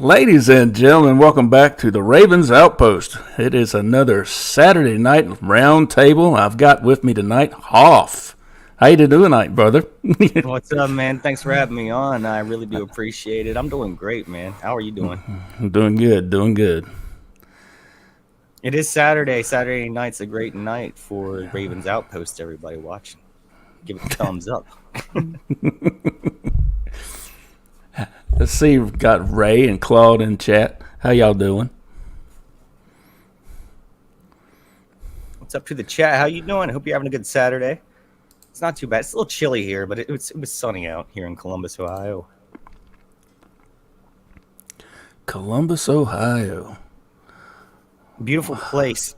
Ladies and gentlemen, welcome back to the Ravens Outpost. It is another Saturday night round table. I've got with me tonight Hoff. How you doing tonight, brother? What's up, man? Thanks for having me on. I really do appreciate it. I'm doing great, man. How are you doing? I'm doing good. It is Saturday. Saturday night's a great night for Ravens Outpost. Everybody watching, give it a thumbs up. Let's see, we've got Ray and Claude in chat. How y'all doing? What's up to the chat? How you doing? I hope you're having a good Saturday. It's not too bad. It's a little chilly here, but it was sunny out here in Columbus, Ohio. Columbus, Ohio. Beautiful place.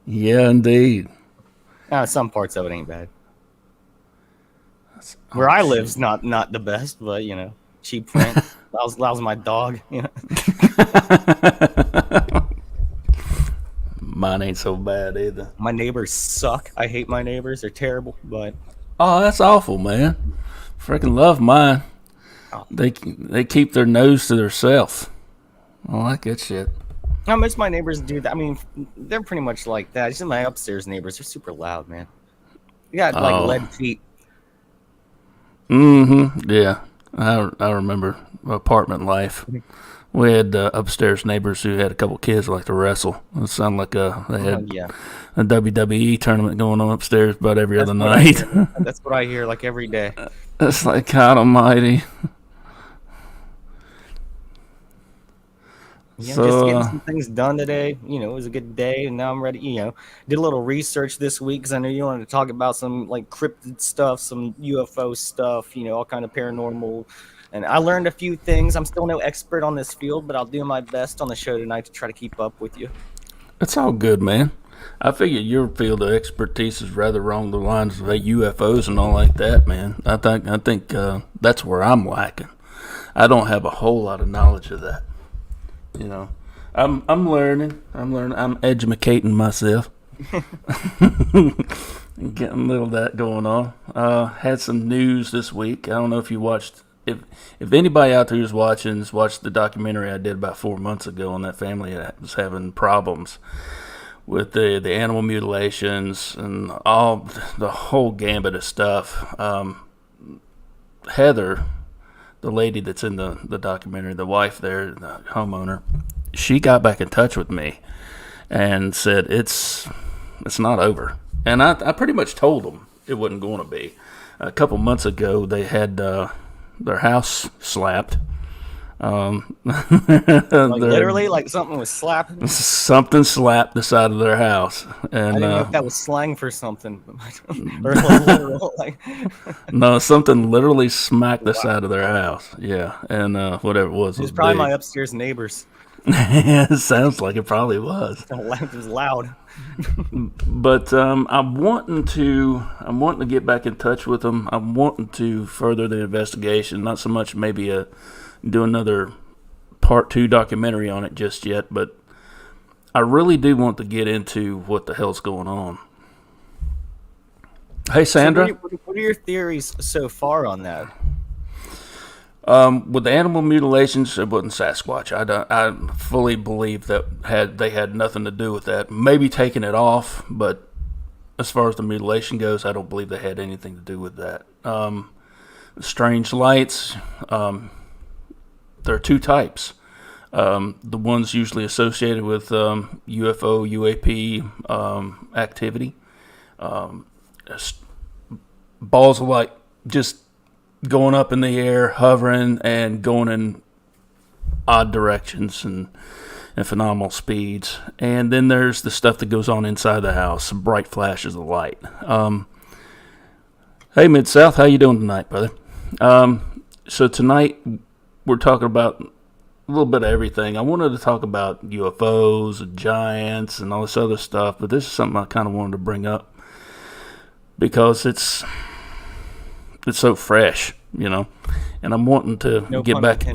Yeah, indeed. Some parts of it ain't bad. Where I live's not the best, but you know, cheap rent. Allows my dog. You know. Mine ain't so bad either. My neighbors suck. I hate my neighbors. They're terrible, but Oh, that's awful, man. Freaking love mine. They keep their nose to themselves. I like that shit. most my neighbors do that. I mean, they're pretty much like that. Just my upstairs neighbors are super loud, man. You got like lead feet. Mm-hmm. Yeah, I remember apartment life. We had upstairs neighbors who had a couple kids like to wrestle. It sounded like they had a WWE tournament going on upstairs about every other night. That's what I hear like every day. It's like God Almighty. Yeah, so, just getting some things done today. You know, it was a good day, and now I'm ready. You know, did a little research this week because I knew you wanted to talk about some like cryptid stuff, some UFO stuff. You know, all kind of paranormal. And I learned a few things. I'm still no expert on this field, but I'll do my best on the show tonight to try to keep up with you. It's all good, man. I figure your field of expertise is rather along the lines of UFOs and all like that, man. I think that's where I'm lacking. I don't have a whole lot of knowledge of that. You know, I'm learning. I'm educating myself. Getting a little of that going on. Had some news this week. I don't know if you watched. If anybody out there who's watching has watched the documentary I did about 4 months ago on that family that was having problems with the animal mutilations and all the whole gambit of stuff. Heather, the lady that's in the documentary, the wife there, the homeowner, she got back in touch with me and said it's not over. And I pretty much told them it wasn't going to be. A couple months ago, they had their house slapped. Literally, like something was slapping. Something slapped the side of their house, and I didn't know if that was slang for something, or literal. Like. No, something literally smacked the side of their house. Yeah, and whatever it was probably big. My upstairs neighbors. It sounds like it probably was. It was loud. But I'm wanting to get back in touch with them. I'm wanting to further the investigation. Not so much maybe do another part 2 documentary on it just yet, but I really do want to get into what the hell's going on. Hey, Sandra. So what are your theories so far on that? With the animal mutilations, it wasn't Sasquatch. I fully believe that they had nothing to do with that. Maybe taking it off, but as far as the mutilation goes, I don't believe they had anything to do with that. Strange lights. There are 2 types. The ones usually associated with UFO, UAP activity. Balls of light just going up in the air, hovering, and going in odd directions and phenomenal speeds. And then there's the stuff that goes on inside the house, some bright flashes of light. Hey, Mid-South, how you doing tonight, brother? So tonight we're talking about a little bit of everything. I wanted to talk about UFOs and giants and all this other stuff, but this is something I kind of wanted to bring up because it's so fresh, you know, and I'm wanting to get back.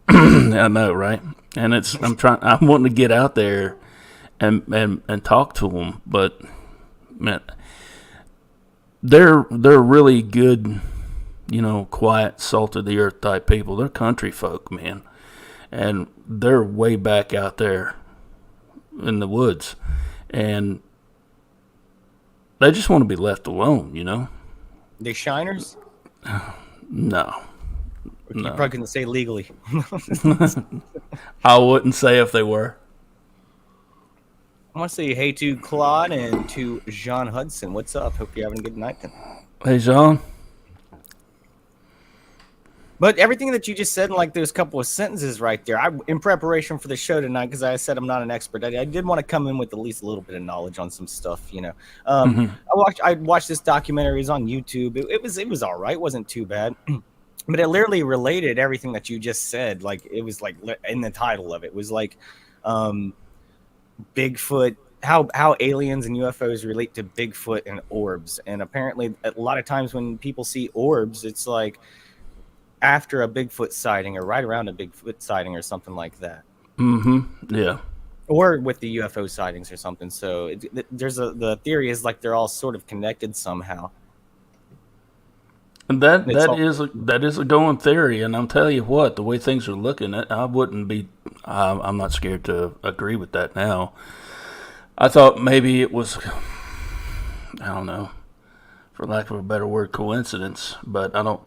I know, right? And I'm wanting to get out there and talk to them, but man, they're really good, you know, quiet, salt of the earth type people. They're country folk, man. and they're way back out there in the woods, and they just want to be left alone, you know? They shiners? No. You probably couldn't say legally. I wouldn't say if they were. I want to say hey to Claude and to Jean Hudson. What's up? Hope you're having a good night tonight. Hey, John. But everything that you just said in like those couple of sentences right there, in preparation for the show tonight, because I said I'm not an expert, I did want to come in with at least a little bit of knowledge on some stuff. You know, I watched this documentary. It was on YouTube. It was all right. It wasn't too bad. But it literally related everything that you just said. Like it was like in the title of it was like Bigfoot, how aliens and UFOs relate to Bigfoot and orbs. And apparently a lot of times when people see orbs, it's like after a Bigfoot sighting or right around a Bigfoot sighting or something like that. Yeah. Or with the UFO sightings or something. So the theory is like they're all sort of connected somehow. And that is a going theory, and I'm telling you what, the way things are looking, I wouldn't be. I'm not scared to agree with that now. I thought maybe it was, I don't know, for lack of a better word, coincidence. But I don't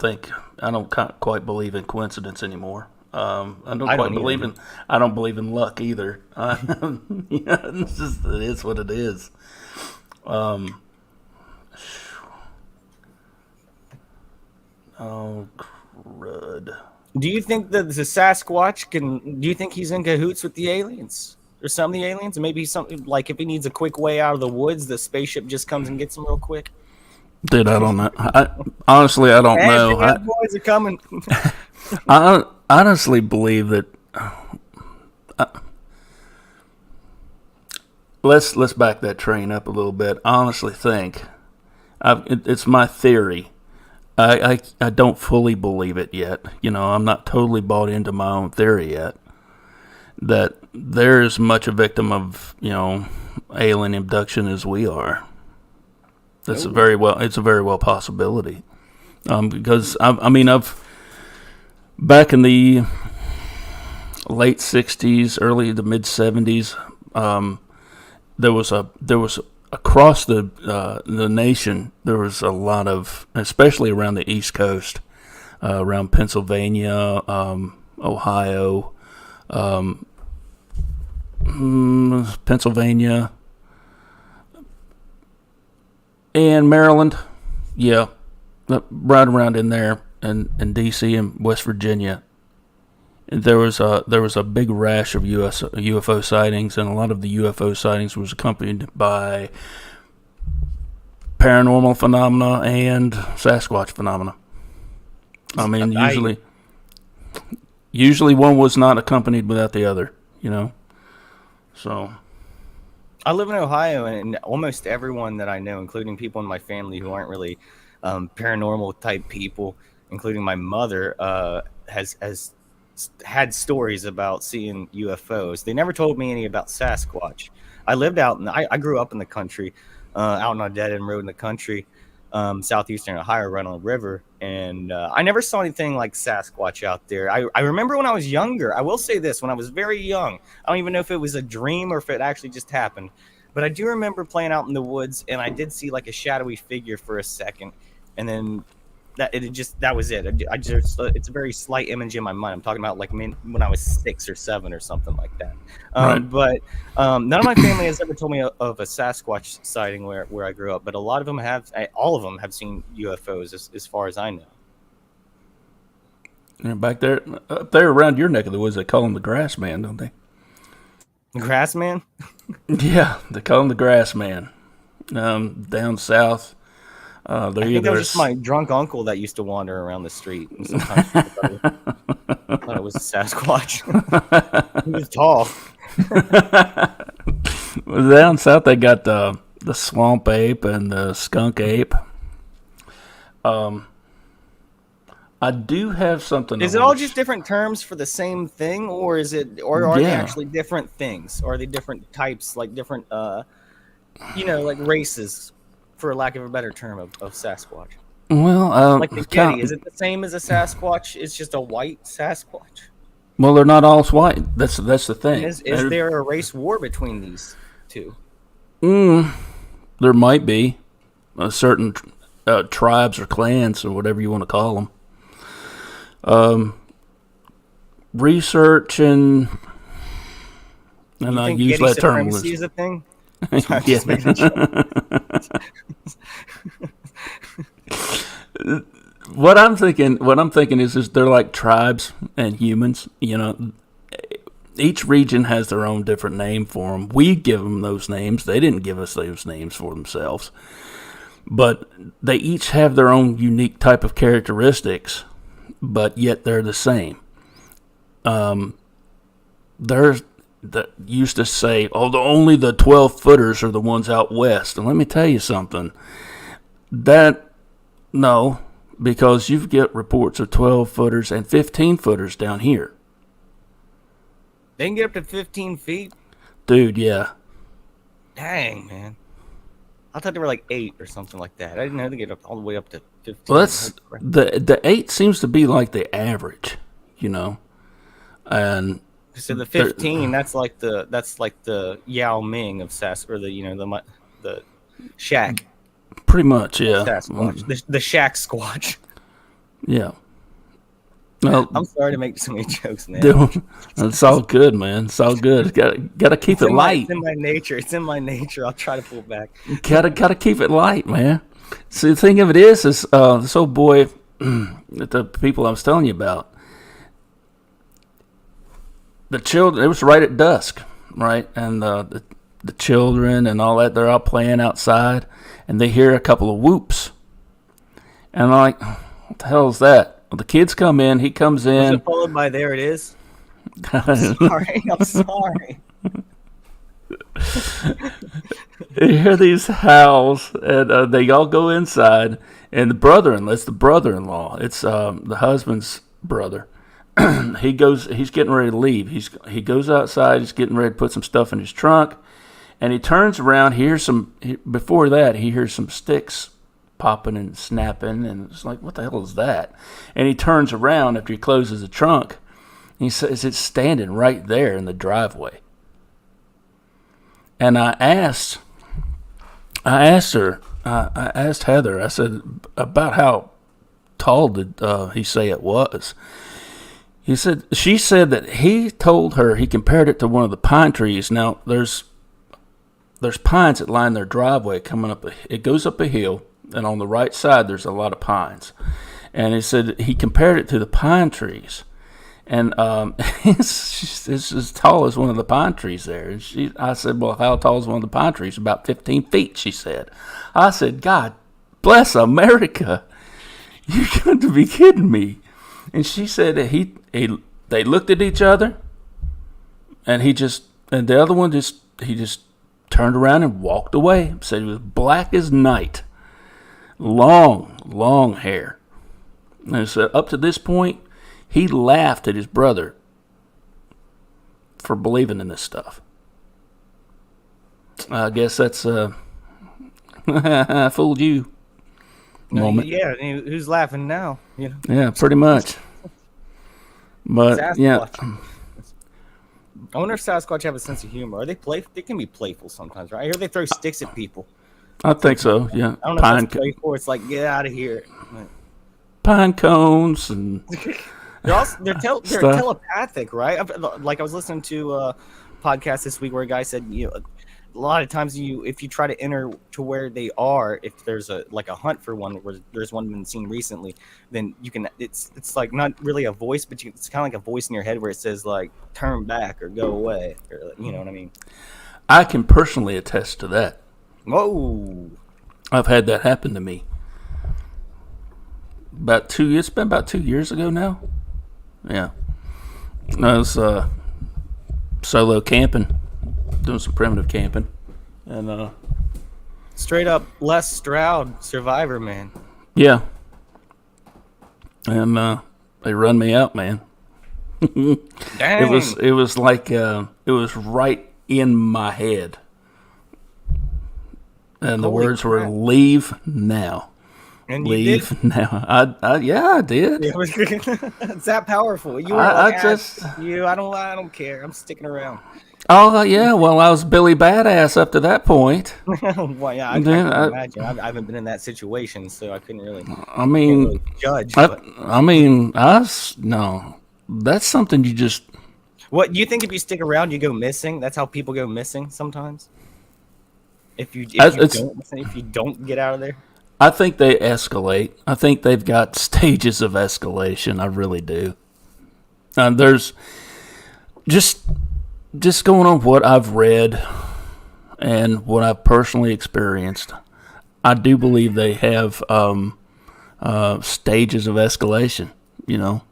quite believe in coincidence anymore. I don't believe in luck either. It's just, it is what it is. Oh, crud. Do you think that the Sasquatch do you think he's in cahoots with the aliens? Or some of the aliens? Maybe something like if he needs a quick way out of the woods, the spaceship just comes and gets him real quick? Dude, I don't know. Honestly, I don't know. The boys are coming. I honestly believe that. Let's back that train up a little bit. I honestly think it's my theory. I don't fully believe it yet. You know, I'm not totally bought into my own theory yet. That they're as much a victim of, you know, alien abduction as we are. It's a very well possibility. Because I've back in the late '60s, early to mid '70s, there was across the nation, there was a lot of, especially around the East Coast, around Pennsylvania, Ohio, Pennsylvania, and Maryland. Yeah, right around in there, and D.C. and West Virginia. There was a big rash of UFO sightings, and a lot of the UFO sightings was accompanied by paranormal phenomena and Sasquatch phenomena. I mean, usually one was not accompanied without the other, you know. So, I live in Ohio, and almost everyone that I know, including people in my family who aren't really paranormal type people, including my mother, has had stories about seeing UFOs. They never told me any about Sasquatch. I lived out I grew up in the country, out on a dead end road in the country, southeastern Ohio, right on a river, and I never saw anything like Sasquatch out there. I remember when I was younger. I will say this: when I was very young, I don't even know if it was a dream or if it actually just happened, but I do remember playing out in the woods, and I did see like a shadowy figure for a second, and then that was it. It's a very slight image in my mind. I'm talking about like when I was 6 or 7 or something like that. Right. But none of my family has ever told me of a Sasquatch sighting where I grew up. But all of them have seen UFOs as far as I know. And back there, up there around your neck of the woods, they call him the Grass Man, don't they? The Grass Man? Yeah, they call him the Grass Man. Down south. I think that was just my drunk uncle that used to wander around the street. And sometimes I thought it was a Sasquatch. He was tall. Well, down south, they got the swamp ape and the skunk ape. I do have something. Is it all just different terms for the same thing, or are they actually different things? Or are they different types, like different, like races? For lack of a better term, of Sasquatch. Well, like the Yeti, is it the same as a Sasquatch? It's just a white Sasquatch. Well, they're not all white. That's the thing. Is there a race war between these two? There might be certain tribes or clans or whatever you want to call them. Research and I use that term. Supremacy is a thing. What I'm thinking is they're like tribes and humans. You know, each region has their own different name for them. We give them those names. They didn't give us those names for themselves. But they each have their own unique type of characteristics, but yet they're the same. There's that used to say, only the 12-footers are the ones out west. And let me tell you something. No, because you get reports of 12-footers and 15-footers down here. They can get up to 15 feet? Dude, yeah. Dang, man. I thought they were like 8 or something like that. I didn't know they get all the way up to 15. Well, the 8 seems to be like the average, you know. And so the 15, that's like the Yao Ming of or the Shack. Pretty much, yeah. Sasquatch. The Shack Squatch. Yeah. Well, I'm sorry to make so many jokes, man. Dude, it's all good, man. It's all good. Got to keep it light. It's in my nature. It's in my nature. I'll try to pull back. Gotta keep it light, man. See, the thing of it is this old boy, the people I was telling you about, the children. It was right at dusk, right, and the children and all that. They're out playing outside, and they hear a couple of whoops, and I'm like, "What the hell is that?" Well, the kids come in. He comes in. Was it followed by "There it is"? I'm sorry. You hear these howls, and they all go inside. And the brother-in-law. It's the husband's brother. He's getting ready to leave. He goes outside. He's getting ready to put some stuff in his trunk, and he turns around. Before that, he hears some sticks popping and snapping, and it's like, what the hell is that? And he turns around after he closes the trunk. And he says it's standing right there in the driveway. And I asked Heather, I said, about how tall did he say it was? She said that he told her he compared it to one of the pine trees. Now, there's pines that line their driveway coming up. It goes up a hill, and on the right side, there's a lot of pines. And he said he compared it to the pine trees. And it's as tall as one of the pine trees there. And I said, well, how tall is one of the pine trees? About 15 feet, she said. I said, God bless America. You're going to be kidding me. And she said that they looked at each other, and the other one just turned around and walked away. Said he was black as night. Long hair. And said up to this point, he laughed at his brother for believing in this stuff. I guess that's I fooled you moment. Yeah, who's laughing now? You know? Yeah, pretty much. But Sasquatch. yeah, I wonder if Sasquatch have a sense of humor. Are they playful? They can be playful sometimes, right? I hear they throw sticks at people. I think so. Yeah, I don't know if it's playful. It's like, get out of here. Pine cones and they're telepathic, right? Like I was listening to a podcast this week where a guy said, a lot of times if you try to enter to where they are, if there's a hunt for one, where there's one been seen recently, then you can. It's like not really a voice, but it's kind of like a voice in your head where it says like turn back or go away, or you know what I mean. I can personally attest to that. Whoa! I've had that happen to me. It's been about 2 years ago now. Yeah. I was solo camping, doing some primitive camping. And straight up Les Stroud, Survivor, man. Yeah. And they run me out, man. Dang. It was like it was right in my head. And the words were, leave now. And you did? leave. Now, yeah, I did. It's that powerful. You were I like, just, I don't care. I'm sticking around. oh yeah. Well, I was Billy Badass up to that point. Well, yeah, I Then, can imagine. I haven't been in that situation, so I I can't mean, really judge. I, But I mean, no, that's something you just. what you think if you stick around, you go missing? That's how people go missing sometimes. It's. If you don't get out of there. I think they escalate. I think they've got stages of escalation. I really do. There's just going on what I've read and what I've personally experienced. I do believe they have stages of escalation. You know,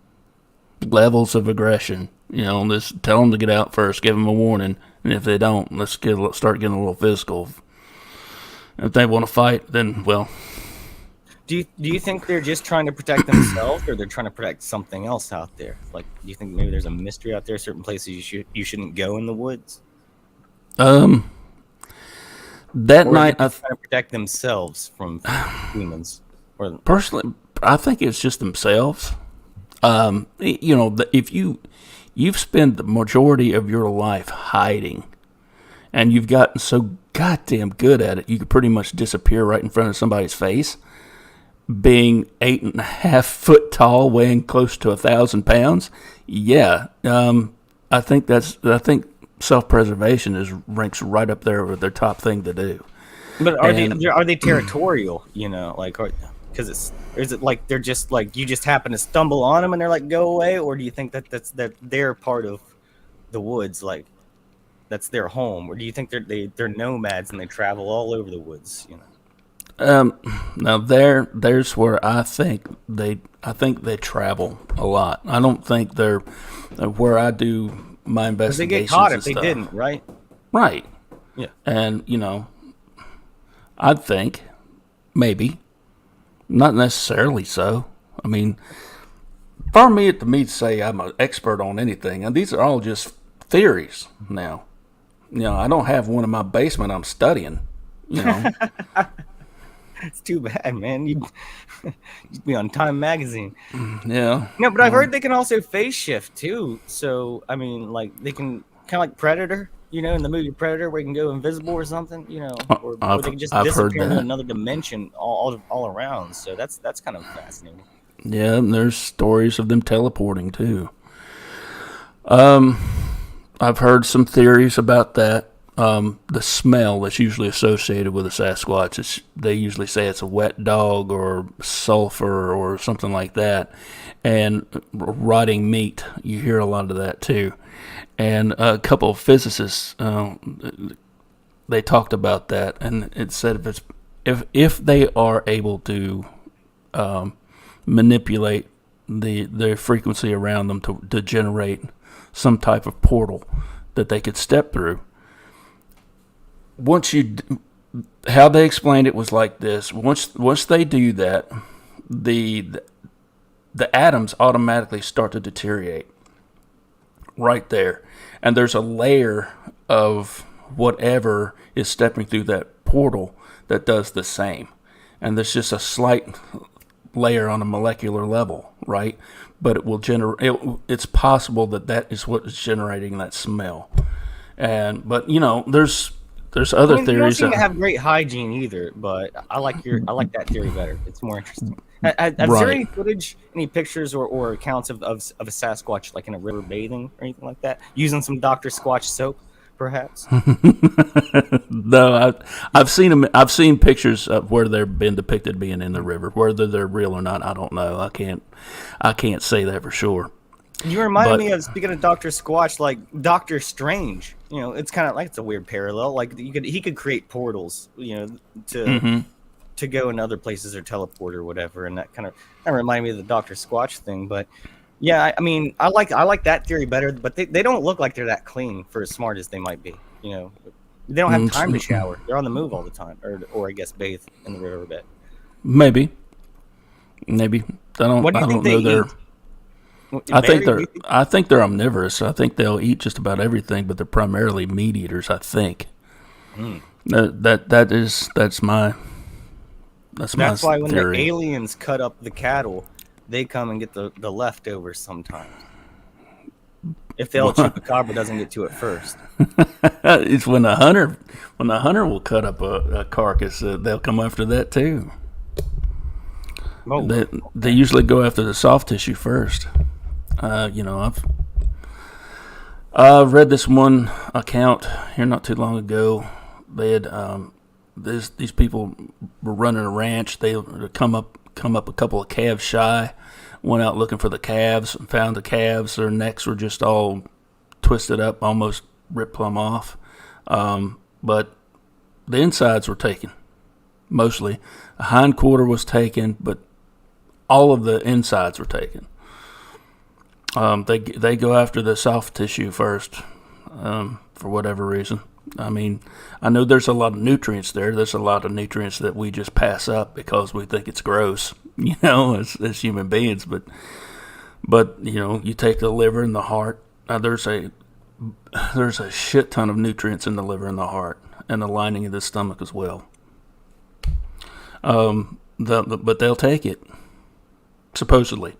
levels of aggression. You know, just tell them to get out first, give them a warning, and if they don't, start getting a little physical. If they want to fight, then well. Do you think they're just trying to protect themselves, or they're trying to protect something else out there? Like, do you think maybe there's a mystery out there? Certain places you shouldn't go in the woods. That Or night, are they trying to protect themselves from humans. Or personally, I think it's just themselves. You know, if you've spent the majority of your life hiding, and you've gotten so goddamn good at it, you could pretty much disappear right in front of somebody's face. Being 8.5 foot tall, weighing close to 1,000 pounds, yeah, I think self-preservation ranks right up there with their top thing to do. But are they territorial? You know, like, because is it like they're just like you just happen to stumble on them and they're like go away, or do you think that they're part of the woods, like that's their home, or do you think they're nomads and they travel all over the woods? You know. Now there's where I think they travel a lot. I don't think they're where I do my investigations. They get caught if and they stuff. didn't, right? Right. Yeah. And you know, I'd think maybe not necessarily so. I mean, for me to say I'm an expert on anything, and these are all just theories now. You know, I don't have one in my basement I'm studying. You know. It's too bad, man. You'd be on Time magazine. Yeah. No, but I've heard they can also phase shift too. So I mean, like they can kind of like Predator, you know, in the movie Predator, where you can go invisible or something, you know, or they can just disappear into another dimension all around. So that's kind of fascinating. Yeah, and there's stories of them teleporting too. I've heard some theories about that. The smell that's usually associated with a Sasquatch, they usually say it's a wet dog or sulfur or something like that. And rotting meat, you hear a lot of that too. And a couple of physicists, they talked about that, and it said if they are able to manipulate the frequency around them to generate some type of portal that they could step through. How they explained it was like this: once they do that, the atoms automatically start to deteriorate right there, and there's a layer of whatever is stepping through that portal that does the same, and there's just a slight layer on a molecular level, right? But it will generate. It's possible that is what is generating that smell, but you know, there's other theories. You don't seem to have great hygiene either, but I like that theory better. It's more interesting. Has there any footage, any pictures or accounts of a Sasquatch like in a river bathing or anything like that, using some Dr. Squatch soap, perhaps? No, I've seen them. I've seen pictures of where they've been depicted being in the river. Whether they're real or not, I don't know. I can't say that for sure. You reminded me of, speaking of Dr. Squatch, like Doctor Strange. You know, it's kind of like, it's a weird parallel. Like he could create portals, you know, to go in other places or teleport or whatever, and that reminded me of the Dr. Squatch thing. But yeah, I mean, I like that theory better. But they don't look like they're that clean for as smart as they might be. You know, they don't have time to shower. They're on the move all the time, or I guess bathe in the riverbed. Maybe. What do you think they eat? I think they're omnivorous. I think they'll eat just about everything, but they're primarily meat eaters. I think that's my That's why when theory. the aliens cut up the cattle, they come and get the leftovers sometimes. If the El Chupacabra doesn't get to it first. It's when the hunter will cut up a carcass, they'll come after that too. Oh. They usually go after the soft tissue first. I've read this one account here not too long ago. They had these people were running a ranch. They come up a couple of calves shy. Went out looking for the calves and found the calves. Their necks were just all twisted up, almost ripped plumb off. But the insides were taken, mostly. The hind quarter was taken, but all of the insides were taken. They go after the soft tissue first, for whatever reason. I mean, I know there's a lot of nutrients there. There's a lot of nutrients that we just pass up because we think it's gross, as human beings. But you take the liver and the heart. There's a shit ton of nutrients in the liver and the heart and the lining of the stomach as well. But they'll take it, supposedly.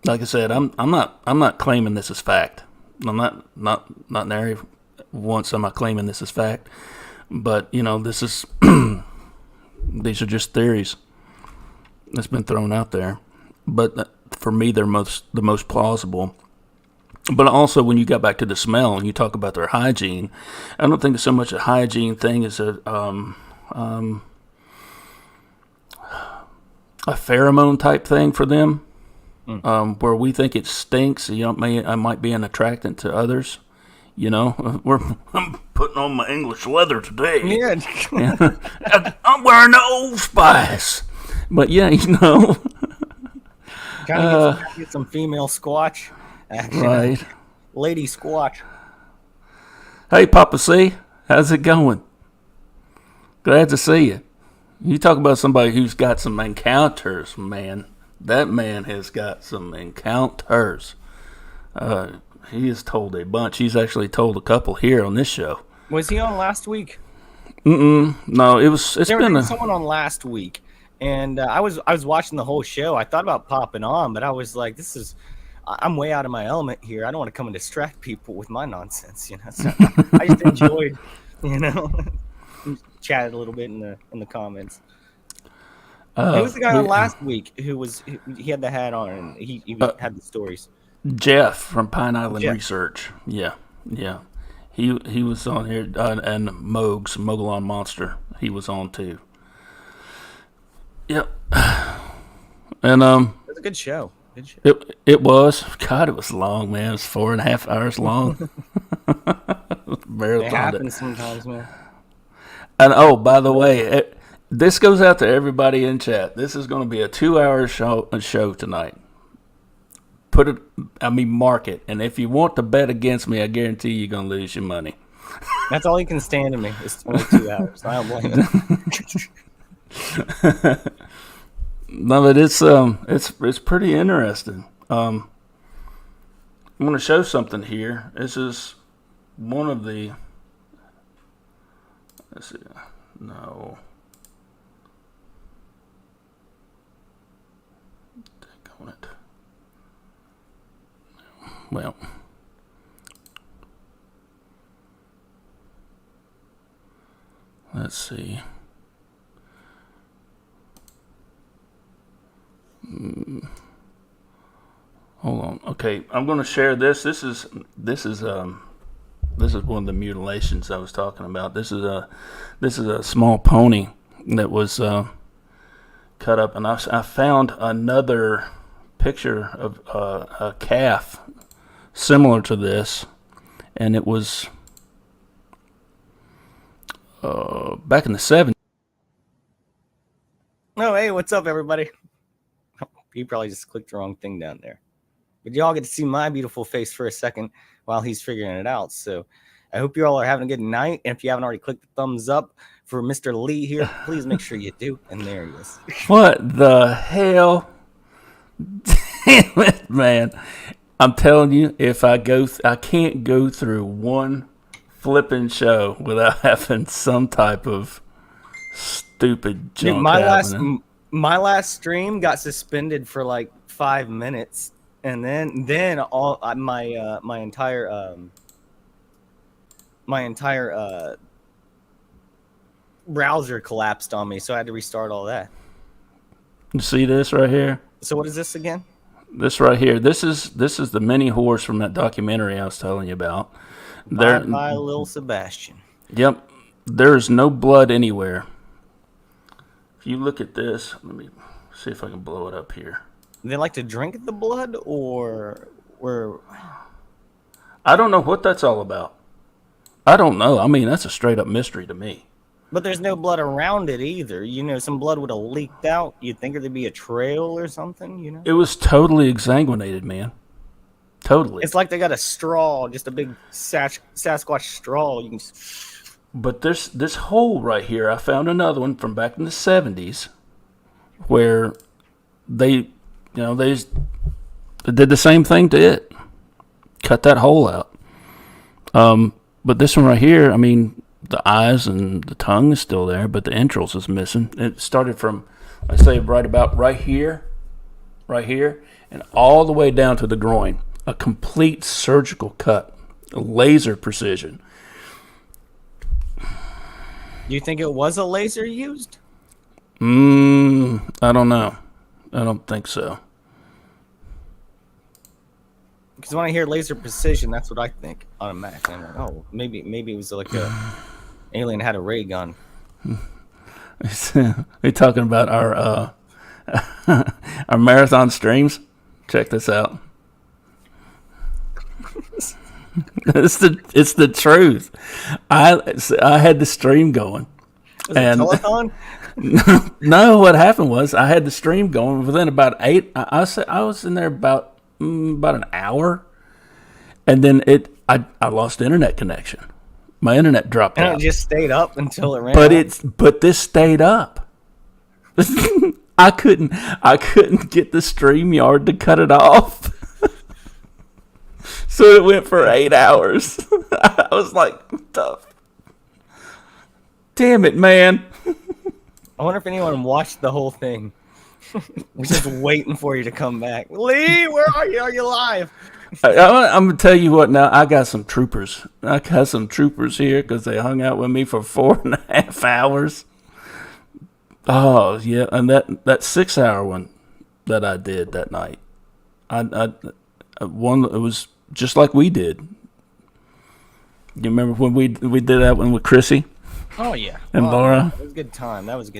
Like I said, I'm not claiming this as fact. I'm not nary once am I claiming this as fact. But this is these are just theories that's been thrown out there. But for me, they're the most plausible. But also, when you got back to the smell and you talk about their hygiene, I don't think it's so much a hygiene thing as a pheromone type thing for them. Where we think it stinks, I might be an attractant to others. I'm putting on my English leather today. Yeah. I'm wearing the Old Spice. But Gotta get some female squatch action. Right. Lady squatch. Hey, Papa C, how's it going? Glad to see you. You talk about somebody who's got some encounters, man. That man has got some encounters. He has told a bunch. He's actually told a couple here on this show. Was he on last week? No, it's there been was someone on last week, and I was watching the whole show. I thought about popping on, but I was like, I'm way out of my element here. I don't want to come and distract people with my nonsense, So I just enjoyed, chatted a little bit in the comments. It was the guy on last week he had the hat on and he had the stories. Jeff from Pine Island Research. Yeah. He was on here, and Mogulon Monster. He was on too. Yep. And it was a good show. It was. God, it was long, man. It was 4.5 hours long. It happens sometimes, man. And by the way, this goes out to everybody in chat. This is going to be a 2-hour show tonight. Mark it. And if you want to bet against me, I guarantee you're going to lose your money. That's all you can stand to me. It's only 2 hours. I don't blame you. No, but it's pretty interesting. I'm going to show something here. This is one of the. Let's see. No. Take it. Well. Let's see. Hold on. Okay, I'm going to share this. This is one of the mutilations I was talking about. This is a small pony that was cut up, and I found another picture of a calf similar to this, and it was back in the 70s. Oh, hey, what's up, everybody? You probably just clicked the wrong thing down there. But y'all get to see my beautiful face for a second while he's figuring it out. So I hope you all are having a good night. And if you haven't already clicked the thumbs up for Mr. Lee here, please make sure you do. And there he is. What the hell? Damn it, man. I'm telling you, if I can't go through one flipping show without having some type of stupid Dude, junk happening. my last stream got suspended for like 5 minutes, and then all my entire browser collapsed on me, so I had to restart all that. You see this right here? So what is this again? This right here. This is the mini horse from that documentary I was telling you about. Bye, little Sebastian. Yep. There's no blood anywhere. If you look at this, let me see if I can blow it up here. They like to drink the blood, or I don't know what that's all about. I don't know. I mean, that's a straight up mystery to me. but there's no blood around it either. You know, some blood would have leaked out. You'd think there'd be a trail or something, you know? It was totally exsanguinated, man. Totally. It's like they got a straw, just a big Sasquatch straw. You can just... But this hole right here, I found another one from back in the 70s where they did the same thing to it. Cut that hole out. But this one right here, I mean, the eyes and the tongue is still there, but the entrails is missing. It started from, I say, right here, and all the way down to the groin. A complete surgical cut, laser precision. Do you think it was a laser used? I don't know. I don't think so. Because when I hear laser precision, that's what I think automatically. I'm like, oh, maybe it was like a alien had a ray gun. We're talking about our our marathon streams. Check this out. It's the truth. I had the stream going. Was it telethon? No, what happened was I had the stream going within about 8. I was in there about an hour, and then I lost internet connection. My internet dropped out. And it just stayed up until it ran. But this stayed up. I couldn't get the StreamYard to cut it off. So it went for 8 hours. I was like, tough. Damn it, man. I wonder if anyone watched the whole thing. We're just waiting for you to come back. Lee, where are you? Are you live? I'm going to tell you what now. I got some troopers. Here because they hung out with me for 4.5 hours. Oh, yeah. And that 6-hour one that I did that night, it was just like we did. You remember when we did that one with Chrissy? Oh yeah, and Laura. That was a good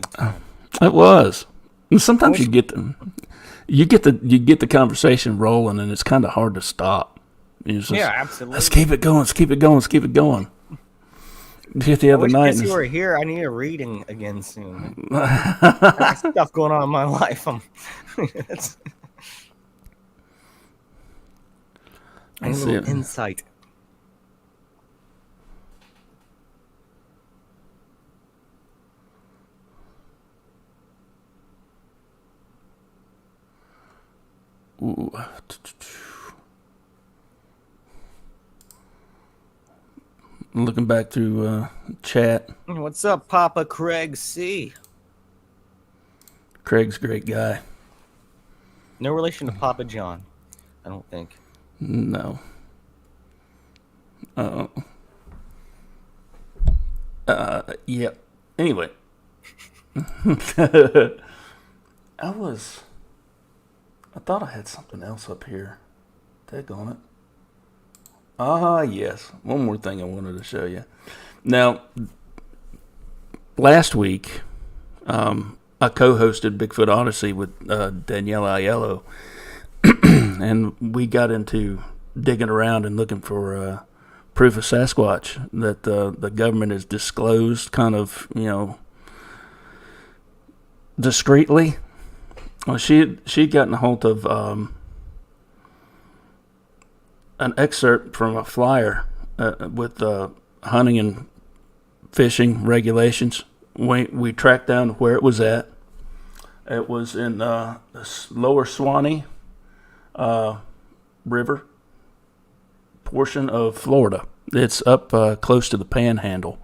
time. It was. And sometimes you get the conversation rolling, and it's kind of hard to stop. Yeah, absolutely. Let's keep it going. Just the other night. If you were here, I need a reading again soon. I got stuff going on in my life. I need a little insight. Ooh. Looking back through chat. What's up, Papa Craig C? Craig's a great guy. No relation to Papa John, I don't think. No. Yeah. Anyway. I thought I had something else up here. Daggone it. Yes. One more thing I wanted to show you. Now, last week, I co-hosted Bigfoot Odyssey with Danielle Aiello. And we got into digging around and looking for proof of Sasquatch that the government has disclosed kind of, discreetly. Well, she'd gotten a hold of an excerpt from a flyer with hunting and fishing regulations. We tracked down where it was at. It was in the lower Swanee River portion of Florida. It's up close to the Panhandle.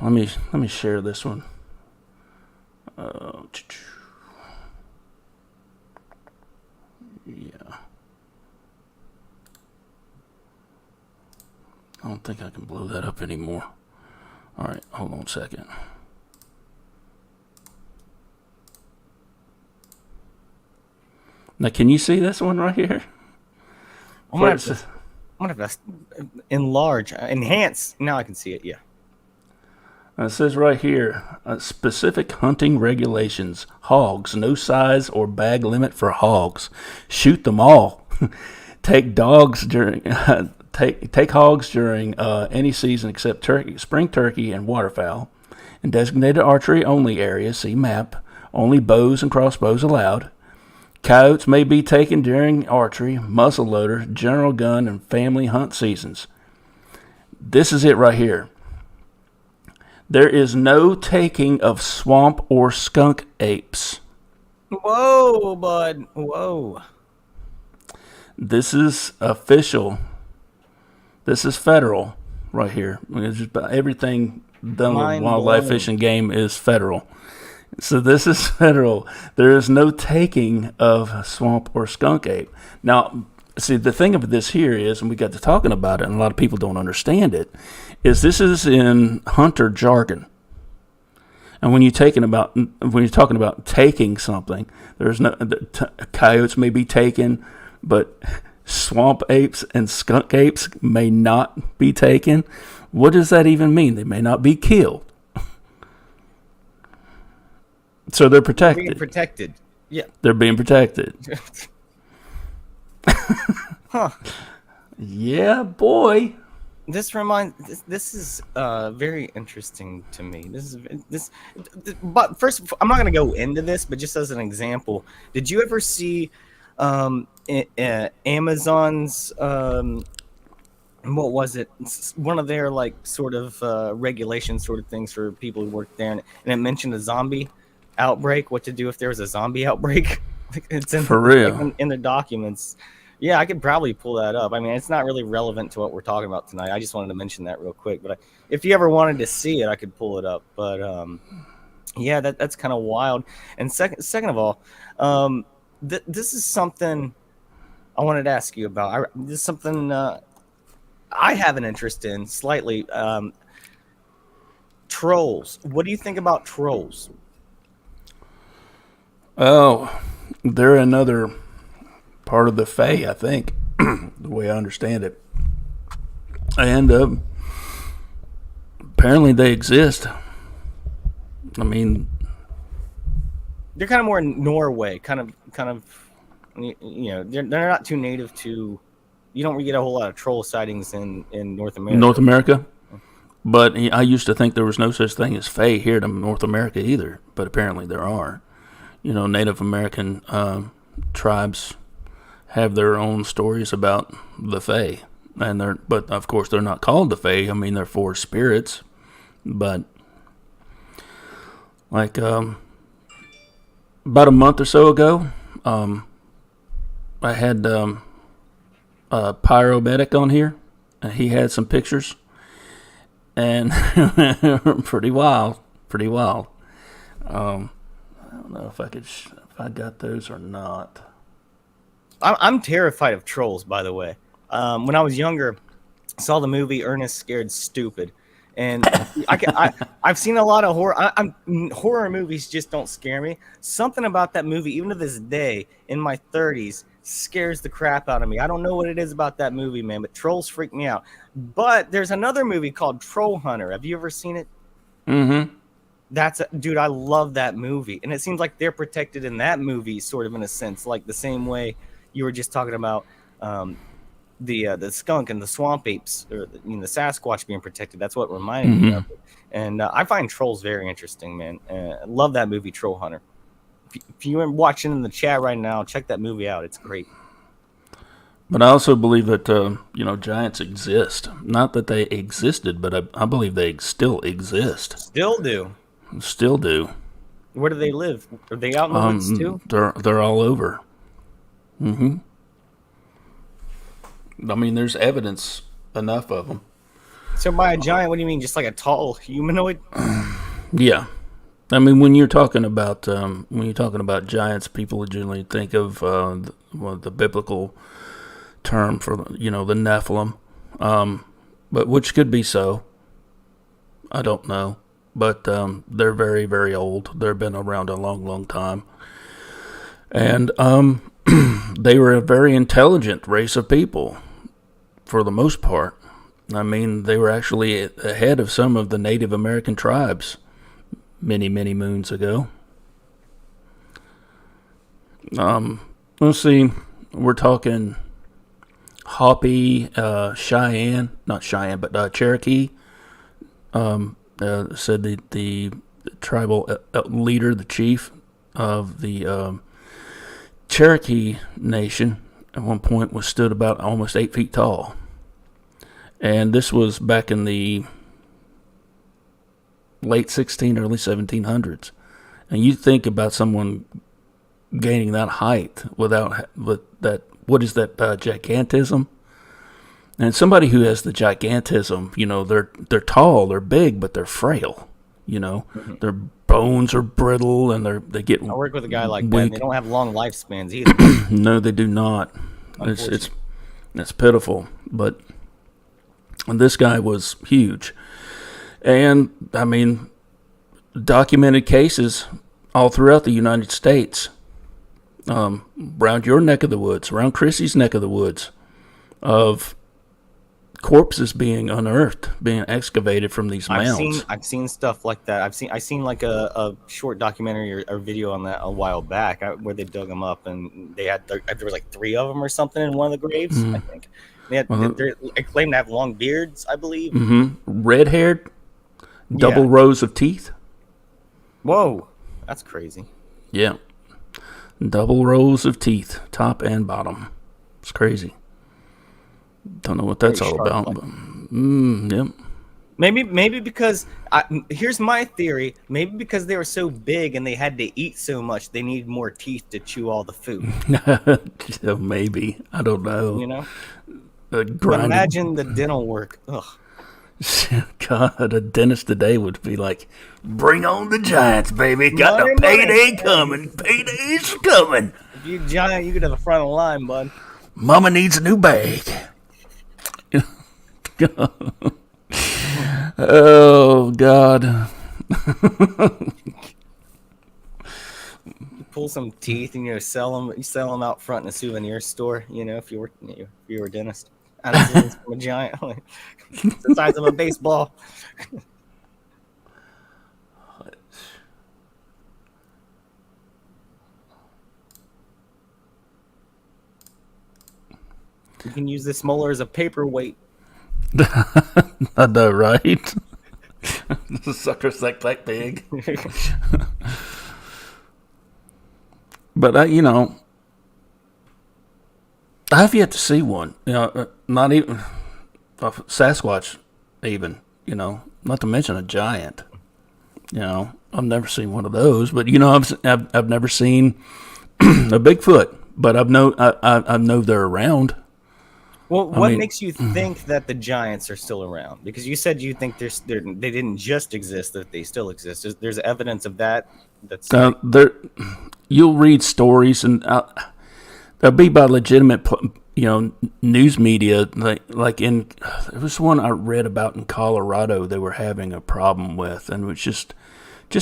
let me share this one. Yeah. I don't think I can blow that up anymore. All right, hold on a second. Now, can you see this one right here? I'm gonna have to enlarge, enhance. Now I can see it. Yeah. It says right here, specific hunting regulations. Hogs, no size or bag limit for hogs. Shoot them all. Take hogs during any season except turkey, spring turkey, and waterfowl. In designated archery only areas, see map. Only bows and crossbows allowed. Coyotes may be taken during archery, muzzleloader, general gun, and family hunt seasons. This is it right here. There is no taking of swamp or skunk apes. Whoa, bud. Whoa. This is official. This is federal right here. It's just about everything done with wildlife, fish, and game is federal. So this is federal. There is no taking of swamp or skunk ape. Now, see, the thing of this here is, and we got to talking about it, and a lot of people don't understand it, is this is in hunter jargon. And when you're talking about taking something, there's no coyotes may be taken, but swamp apes and skunk apes may not be taken. What does that even mean? They may not be killed. So they're protected. Being protected. Yeah. They're being protected. Huh. Yeah, boy. This is very interesting to me. But first, I'm not going to go into this, but just as an example, did you ever see Amazon's what was it? One of their like sort of regulation sort of things for people who work there, and it mentioned a zombie outbreak. What to do if there was a zombie outbreak? It's for real in the documents. Yeah, I could probably pull that up. I mean, it's not really relevant to what we're talking about tonight. I just wanted to mention that real quick. But if you ever wanted to see it, I could pull it up. But yeah, that's kind of wild. And second of all, this is something I wanted to ask you about. This is something I have an interest in slightly. Trolls. What do you think about trolls? Oh, they're another part of the Fae, I think, the way I understand it. And apparently they exist. I mean, they're kind of more in Norway, kind of, you know, they're not too native to. You don't get a whole lot of troll sightings in North America. North America? But I used to think there was no such thing as Fae here in North America either, but apparently there are. You know, Native American tribes have their own stories about the Fae, but of course they're not called the Fae. I mean, they're forest spirits, but like about a month or so ago, I had a pyromedic on here, and he had some pictures, and pretty wild. I don't know if I got those or not. I'm terrified of trolls, by the way. When I was younger, I saw the movie Ernest Scared Stupid, and I've seen a lot of horror movies. Just don't scare me. Something about that movie, even to this day, in my 30s, scares the crap out of me. I don't know what it is about that movie, man, but trolls freak me out. But there's another movie called Troll Hunter. Have you ever seen it? Mm-hmm. Dude, I love that movie, and it seems like they're protected in that movie, sort of in a sense, like the same way you were just talking about the skunk and the swamp apes, or the Sasquatch being protected. That's what reminded me of it. And I find trolls very interesting, man. I love that movie, Troll Hunter. If you're watching in the chat right now, check that movie out. It's great. But I also believe that giants exist. Not that they existed, but I believe they still exist. Still do. Still do. Where do they live? Are they out in the woods too? They're all over. Mm-hmm. I mean, there's evidence enough of them. So by a giant, what do you mean? Just like a tall humanoid? Yeah. I mean, when you're talking about giants, people generally think of the biblical term for the Nephilim, but which could be so. I don't know, but they're very, very old. They've been around a long, long time, and they were a very intelligent race of people for the most part. I mean, they were actually ahead of some of the Native American tribes many, many moons ago. Let's see. We're talking Hopi, Cheyenne, not Cheyenne, but Cherokee. Said the tribal leader, the chief of the Cherokee Nation, at one point was stood about almost 8 feet tall. And this was back in the late early 1700s. And you think about someone gaining that height with that, what is that, gigantism? And somebody who has the gigantism, they're tall, they're big, but they're frail. Their bones are brittle and they get. I work with a guy like weak. that. They don't have long lifespans either. No, they do not. It's pitiful. But this guy was huge, and I mean, documented cases all throughout the United States, around your neck of the woods, around Chrissy's neck of the woods, of corpses being unearthed, being excavated from these mounds. I've seen stuff like that. I've seen like a short documentary or video on that a while back where they dug them up, and there was like 3 of them or something in one of the graves. I think they claim to have long beards, I believe. Red-haired, double rows of teeth. Whoa, that's crazy. Yeah, double rows of teeth, top and bottom. It's crazy. Don't know what that's all about. But, yep. Maybe because here's my theory. Maybe because they were so big and they had to eat so much, they needed more teeth to chew all the food. Maybe, I don't know. But imagine the dental work. Ugh. God, a dentist today would be like, "Bring on the giants, baby! Got Money, the payday money. coming. Payday's coming." If you're giant, you get to the front of the line, bud. Mama needs a new bag. Oh God! You pull some teeth and sell them. You sell them out front in a souvenir store. If you were a dentist, and it's from a giant, it's the size of a baseball. You can use this molar as a paperweight. I know, right? The sucker's like that big. But I have yet to see one. Not even a Sasquatch, even. Not to mention a giant. I've never seen one of those. But I've never seen a Bigfoot. But I know they're around. Well, what makes you think that the giants are still around? Because you said you think they didn't just exist; that they still exist. There's evidence of that. You'll read stories, and they'll be by legitimate, news media. Like there was one I read about in Colorado. They were having a problem with, and it was just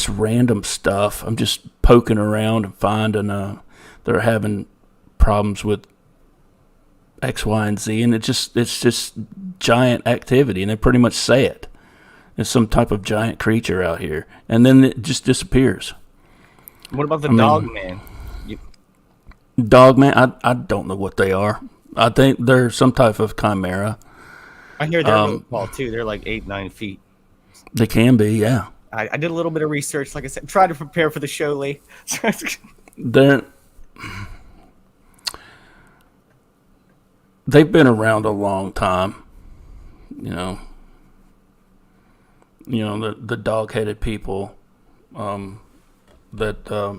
random stuff. I'm just poking around and finding they're having problems with X, Y, and Z, and it's just giant activity, and they pretty much say it. It's some type of giant creature out here, and then it just disappears. What about the dog man? Dog man, I don't know what they are. I think they're some type of chimera. I hear they're really tall too. They're like 8-9 feet. They can be, yeah. I did a little bit of research, like I said, try to prepare for the show, Lee. They've been around a long time, the dog-headed people, that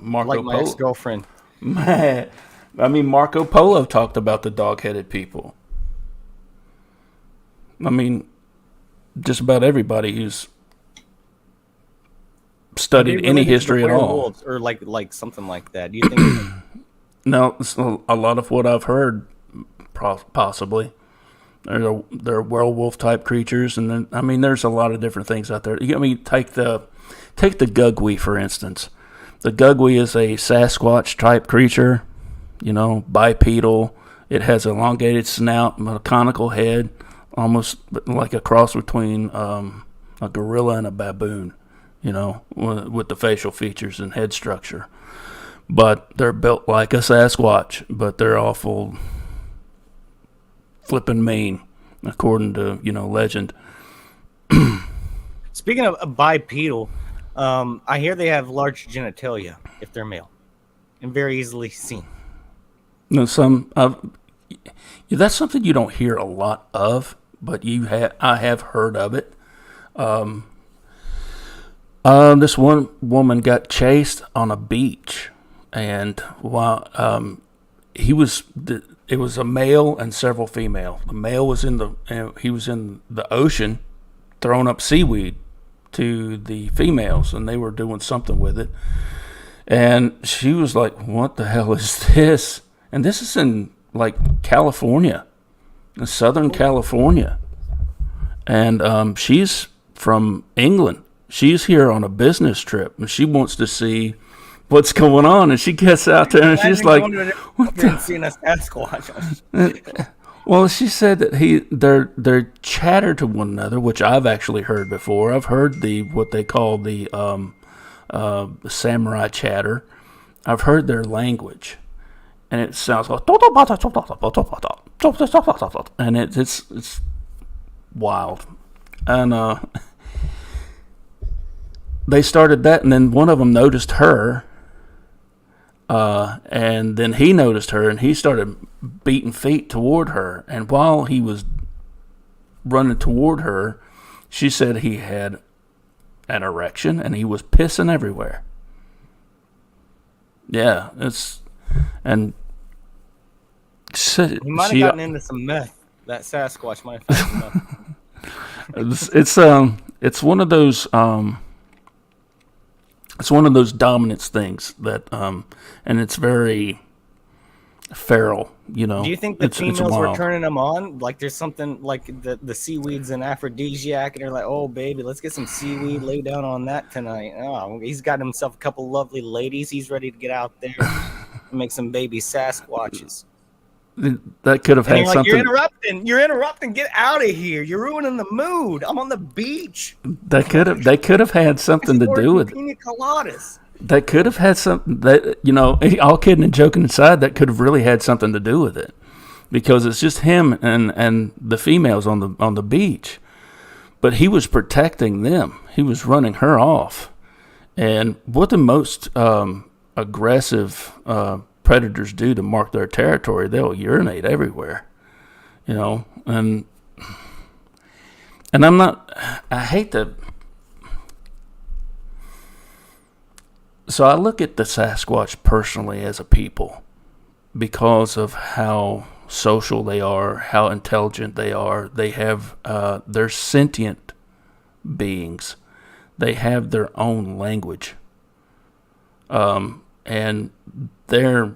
Marco like my Polo. ex-girlfriend. Marco Polo talked about the dog-headed people. just about everybody who's Are they studied any related to the history at all. werewolves or like something like that? Do you think? No, it's a lot of what I've heard, possibly. They're werewolf type creatures, and then I mean, there's a lot of different things out there. I mean, take the gugwe for instance. The gugwe is a Sasquatch type creature, bipedal. It has an elongated snout, a conical head, almost like a cross between a gorilla and a baboon. With the facial features and head structure. But they're built like a Sasquatch, but they're awful flipping mean, according to, legend. Speaking of bipedal, I hear they have large genitalia if they're male, and very easily seen. That's something you don't hear a lot of, but I have heard of it. This one woman got chased on a beach, and while it was a male and several female. The male was in the ocean, throwing up seaweed to the females, and they were doing something with it. And she was like, "What the hell is this?" And this is in like California, in Southern California, and she's from England. She's here on a business trip, and she wants to see what's going on. And she gets out there, and she's like, "What the?" Seeing a Sasquatch. Well, she said that they're chatter to one another, which I've actually heard before. I've heard what they call the samurai chatter. I've heard their language, and it sounds like, and it's wild, and they started that, and then one of them noticed her, and then he noticed her, and he started beating feet toward her. And while he was running toward her, she said he had an erection, and he was pissing everywhere. Yeah, and he might have gotten into some meth. That Sasquatch might have found meth. It's one of those. It's one of those dominance things that, and it's very feral, Do you think the females were turning them on? Like there's something like the seaweed's an aphrodisiac, and they're like, "Oh, baby, let's get some seaweed, lay down on that tonight." Oh, he's got himself a couple lovely ladies. He's ready to get out there and make some baby Sasquatches. That could have had something. You're interrupting. Get out of here. You're ruining the mood. I'm on the beach. They could have had something to do with it. Pina coladas. That could have had something that, all kidding and joking aside, that could have really had something to do with it, because it's just him and the females on the beach, but he was protecting them. He was running her off, and what the most aggressive predators do to mark their territory, they'll urinate everywhere, and I hate to. So I look at the Sasquatch personally as a people because of how social they are, how intelligent they are. They have, they're sentient beings. They have their own language. And they're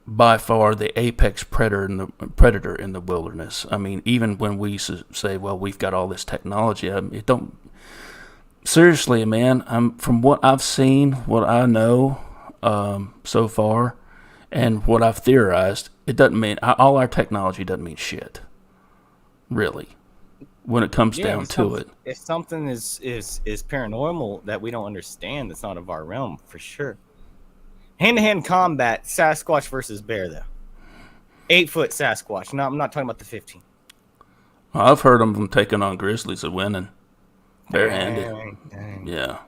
by far the apex predator in the wilderness. I mean, even when we say, well, we've got all this technology, it don't. Seriously, man, from what I've seen, what I know so far, and what I've theorized, it doesn't mean all our technology doesn't mean shit, really, when it comes down to it. If something is paranormal that we don't understand, it's not of our realm for sure. Hand-to-hand combat, Sasquatch versus bear, though. 8-foot Sasquatch. No, I'm not talking about the 15. I've heard them taking on grizzlies and winning. Barehanded. Dang. Yeah.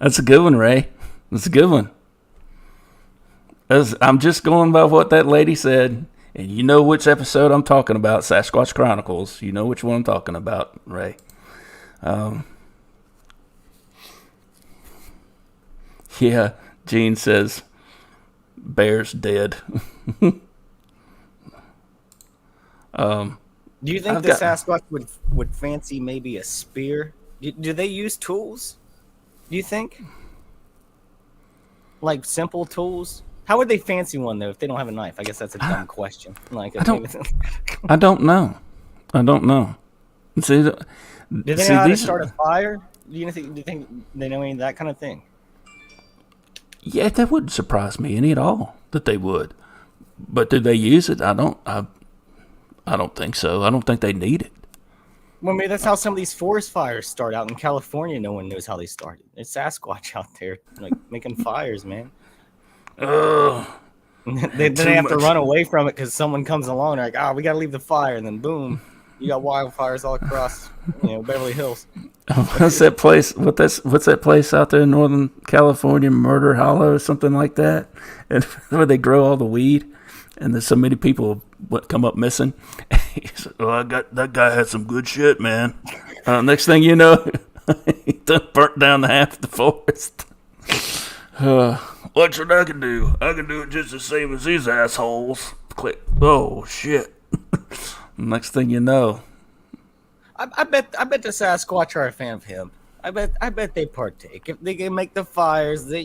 That's a good one, Ray. That's a good one. I'm just going by what that lady said. And you know which episode I'm talking about, Sasquatch Chronicles. You know which one I'm talking about, Ray. Yeah, Gene says, bear's dead. Do Do you think the Sasquatch would fancy maybe a spear? Do they use tools? Do you think? Like simple tools? How would they fancy one though if they don't have a knife? I guess that's a dumb question. Like I don't know. I don't know. See, do they know how to start a fire? Do you think they know any of that kind of thing? Yeah, that wouldn't surprise me any at all that they would. But do they use it? I don't think so. I don't think they need it. Well, maybe that's how some of these forest fires start out in California. No one knows how they started. It's Sasquatch out there, like making fires, man. Then they have to run away from it because someone comes along. They're like, we got to leave the fire, and then boom, you got wildfires all across, Beverly Hills. What's that place? What's that place out there in Northern California, Murder Hollow or something like that? And where they grow all the weed, and there's so many people come up missing. He said, that guy had some good shit, man. Next thing you know, he done burnt down half the forest. Watch what I can do. I can do it just the same as these assholes. Click. Oh shit. Next thing you know, I bet the Sasquatch are a fan of him. I bet they partake. If they can make the fires, they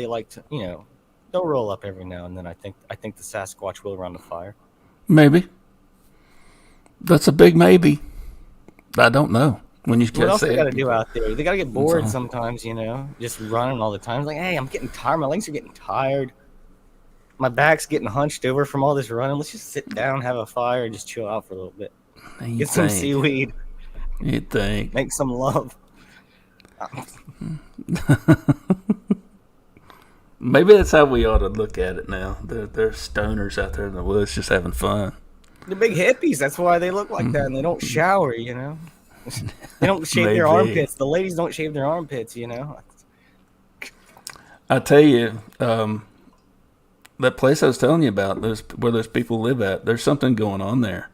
like to they'll roll up every now and then. I think the Sasquatch will run the fire. Maybe. That's a big maybe. I don't know. When you what else they got to do out there? They got to get bored sometimes, just running all the time. It's like, hey, I'm getting tired. My legs are getting tired. My back's getting hunched over from all this running. Let's just sit down, have a fire, and just chill out for a little bit. Get some seaweed. You think? Make some love. Maybe that's how we ought to look at it now. They're stoners out there in the woods just having fun. They're big hippies. That's why they look like that, and they don't shower, They don't shave their armpits. The ladies don't shave their armpits, I tell you, that place I was telling you about, where those people live at, there's something going on there.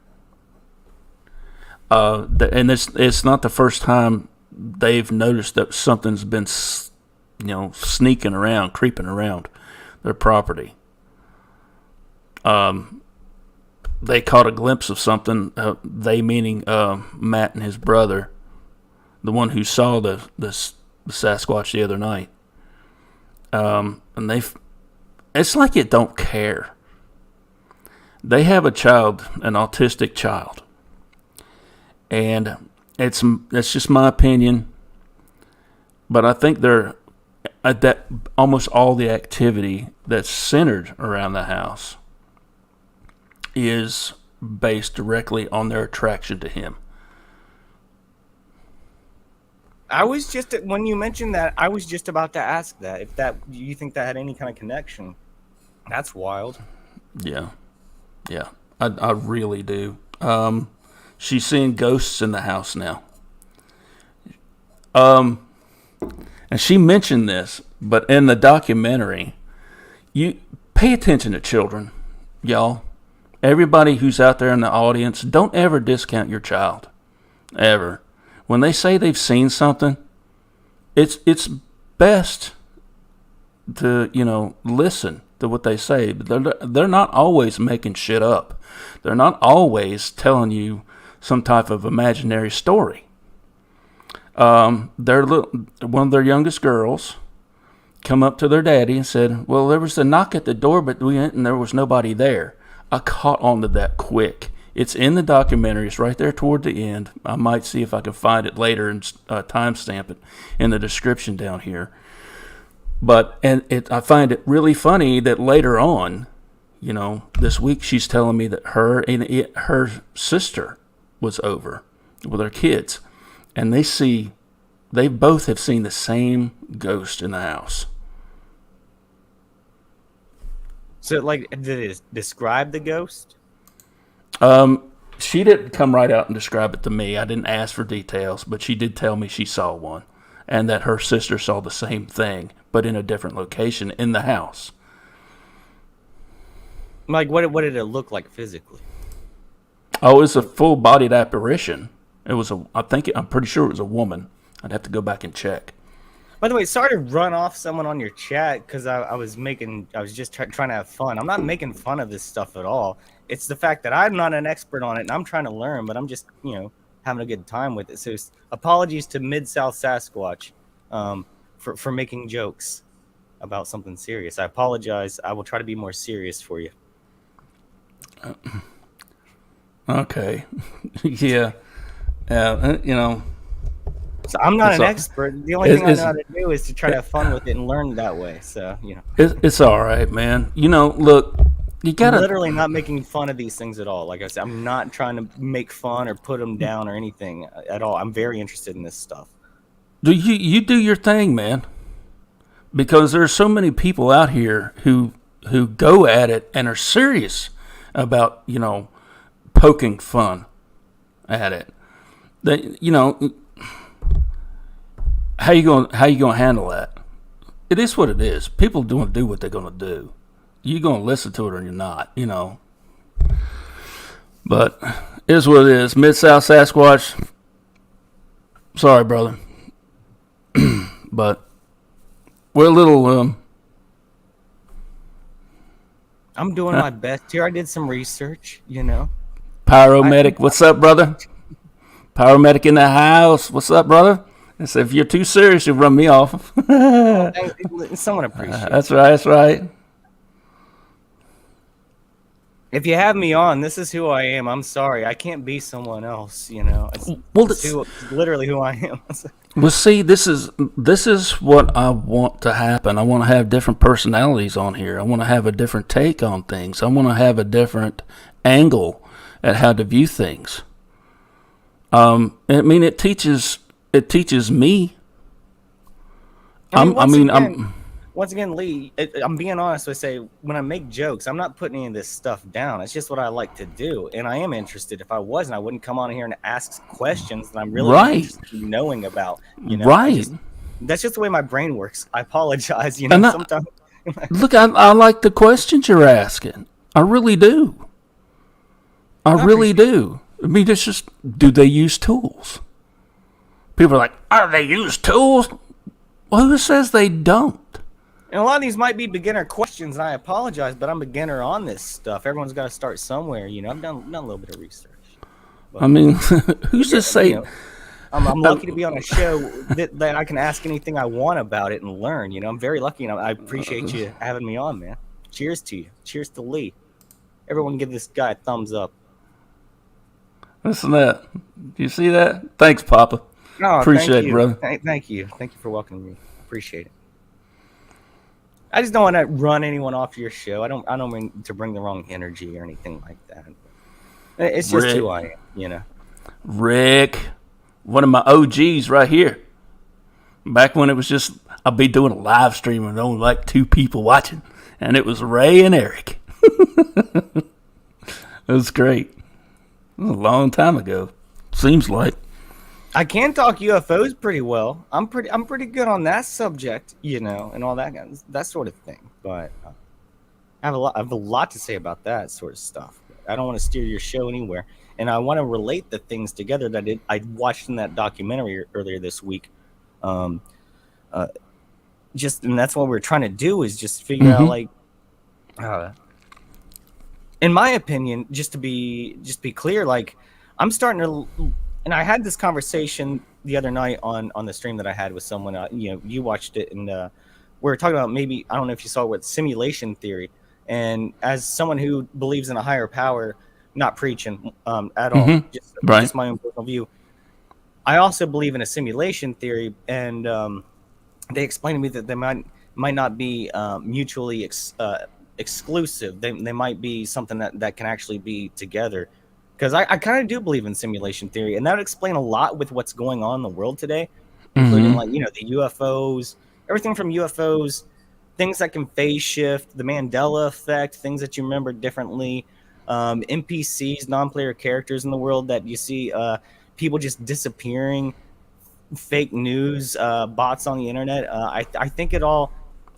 And it's not the first time they've noticed that something's been, sneaking around, creeping around their property. They caught a glimpse of something. They meaning Matt and his brother, the one who saw the Sasquatch the other night. And it's like it don't care. They have a child, an autistic child, and it's just my opinion. But I think that almost all the activity that's centered around the house is based directly on their attraction to him. I was just, when you mentioned that, I was just about to ask that. If do you think that had any kind of connection? That's wild. Yeah. I really do. She's seeing ghosts in the house now. And she mentioned this, but in the documentary, you pay attention to children, y'all. Everybody who's out there in the audience, don't ever discount your child. Ever. When they say they've seen something, it's best to, listen to what they say. They're not always making shit up. They're not always telling you some type of imaginary story. One of their youngest girls come up to their daddy and said, well, there was a knock at the door, but we went and there was nobody there. I caught on to that quick. It's in the documentary. It's right there toward the end. I might see if I can find it later and timestamp it in the description down here. But I find it really funny that later on, this week she's telling me that her sister was over with her kids, and they both have seen the same ghost in the house. So, did it describe the ghost? She didn't come right out and describe it to me. I didn't ask for details, but she did tell me she saw one, and that her sister saw the same thing, but in a different location in the house. What did it look like physically? Oh, it was a full-bodied apparition. I'm pretty sure it was a woman. I'd have to go back and check. By the way, sorry to run off someone on your chat because I was just trying to have fun. I'm not making fun of this stuff at all. it's the fact that I'm not an expert on it and I'm trying to learn, but I'm just, having a good time with it. So apologies to Mid-South Sasquatch for making jokes about something serious. I apologize. I will try to be more serious for you. Okay. Yeah. So I'm not an expert. The only thing I know how to do is to try to have fun with it and learn that way. So, It's all right, man. Look, you gotta... I'm literally not making fun of these things at all. Like I said, I'm not trying to make fun or put them down or anything at all. I'm very interested in this stuff. You do your thing, man. Because there's so many people out here who go at it and are serious about, poking fun at it. How you gonna handle that? It is what it is. People don't do what they're gonna do. You're gonna listen to it or you're not, But it is what it is. Mid-South Sasquatch. Sorry, brother. But we're a little. I'm doing my best here. I did some research, Pyromedic, what's up, brother? Pyromedic in the house. What's up, brother? I said, if you're too serious, you'll run me off. Someone appreciates it. That's right. That's right. If you have me on, this is who I am. I'm sorry. I can't be someone else, It's literally who I am. Well, see, this is what I want to happen. I want to have different personalities on here. I want to have a different take on things. I want to have a different angle at how to view things. It teaches me. Once again, Lee, I'm being honest. I say when I make jokes, I'm not putting any of this stuff down. It's just what I like to do, and I am interested. If I wasn't, I wouldn't come on here and ask questions that I'm really interested in knowing about. Right. That's just the way my brain works. I apologize. Sometimes. Look, I like the questions you're asking. I really do. I really do. It's just, do they use tools? People are like, oh, they use tools? Well, who says they don't? And a lot of these might be beginner questions, and I apologize, but I'm a beginner on this stuff. Everyone's got to start somewhere, I've done a little bit of research. But, who's to say? I'm lucky to be on a show that I can ask anything I want about it and learn. I'm very lucky, and I appreciate you having me on, man. Cheers to you. Cheers to Lee. Everyone give this guy a thumbs up. Listen to that. Do you see that? Thanks, Papa. No, appreciate it, brother. Thank you. Thank you for welcoming me. Appreciate it. I just don't want to run anyone off your show. I don't mean to bring the wrong energy or anything like that. It's just who I am, Rick, one of my OGs right here. Back when it was just, I'd be doing a live stream with only like 2 people watching, and it was Ray and Eric. It was great. It was a long time ago. Seems like. I can talk UFOs pretty well. I'm pretty good on that subject, and all that sort of thing. But I have a lot to say about that sort of stuff. I don't want to steer your show anywhere, and I want to relate the things together that I watched in that documentary earlier this week. And that's what we're trying to do is just figure out, like, in my opinion, just to be clear, like, I'm starting to. And I had this conversation the other night on the stream that I had with someone. You watched it, and we were talking about, maybe, I don't know if you saw, with simulation theory. And as someone who believes in a higher power, not preaching at all, just my own personal view, I also believe in a simulation theory. And they explained to me that they might not be mutually exclusive. They might be something that can actually be together. Because I kind of do believe in simulation theory, and that would explain a lot with what's going on in the world today, including the UFOs, everything from UFOs, things that can phase shift, the Mandela effect, things that you remember differently, NPCs, non-player characters in the world that you see, people just disappearing, fake news, bots on the internet. I think it all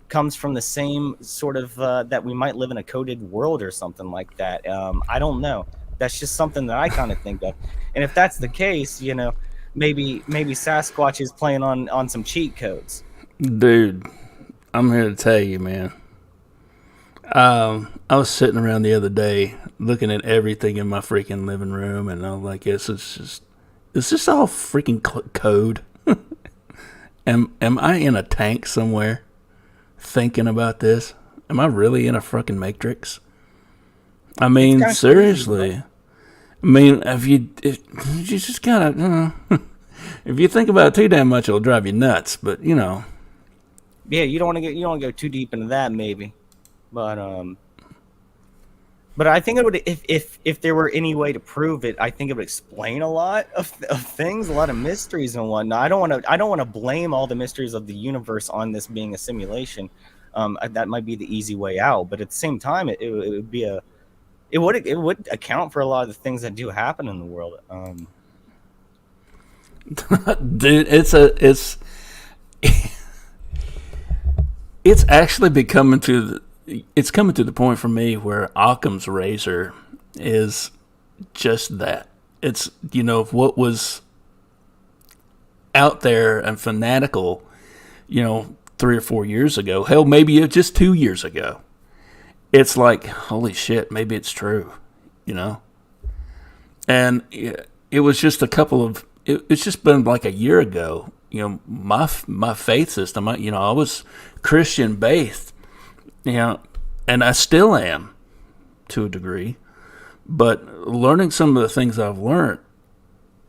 comes from the same sort of that we might live in a coded world or something like that. I don't know. That's just something that I kind of think of. And if that's the case, maybe Sasquatch is playing on some cheat codes. Dude, I'm here to tell you, man. I was sitting around the other day looking at everything in my freaking living room, and I'm like, yes, it's just all freaking code. Am I in a tank somewhere thinking about this? Am I really in a fucking matrix? I It's mean, kind of crazy, right? seriously. I mean, if you just gotta, if you think about it too damn much, it'll drive you nuts. But Yeah, you don't want to go too deep into that, maybe. But but I think it would, if there were any way to prove it, I think it would explain a lot of things, a lot of mysteries and whatnot. I don't want to blame all the mysteries of the universe on this being a simulation. That might be the easy way out, but at the same time, it would be it would account for a lot of the things that do happen in the world. dude, it's actually becoming it's coming to the point for me where Occam's razor is just that. It's what was out there and fanatical, 3 or 4 years ago. Hell, maybe just 2 years ago. It's like, holy shit, maybe it's true, And it was just a couple of. It's just been like a year ago. My faith system. I was Christian based. And I still am to a degree. But learning some of the things I've learned,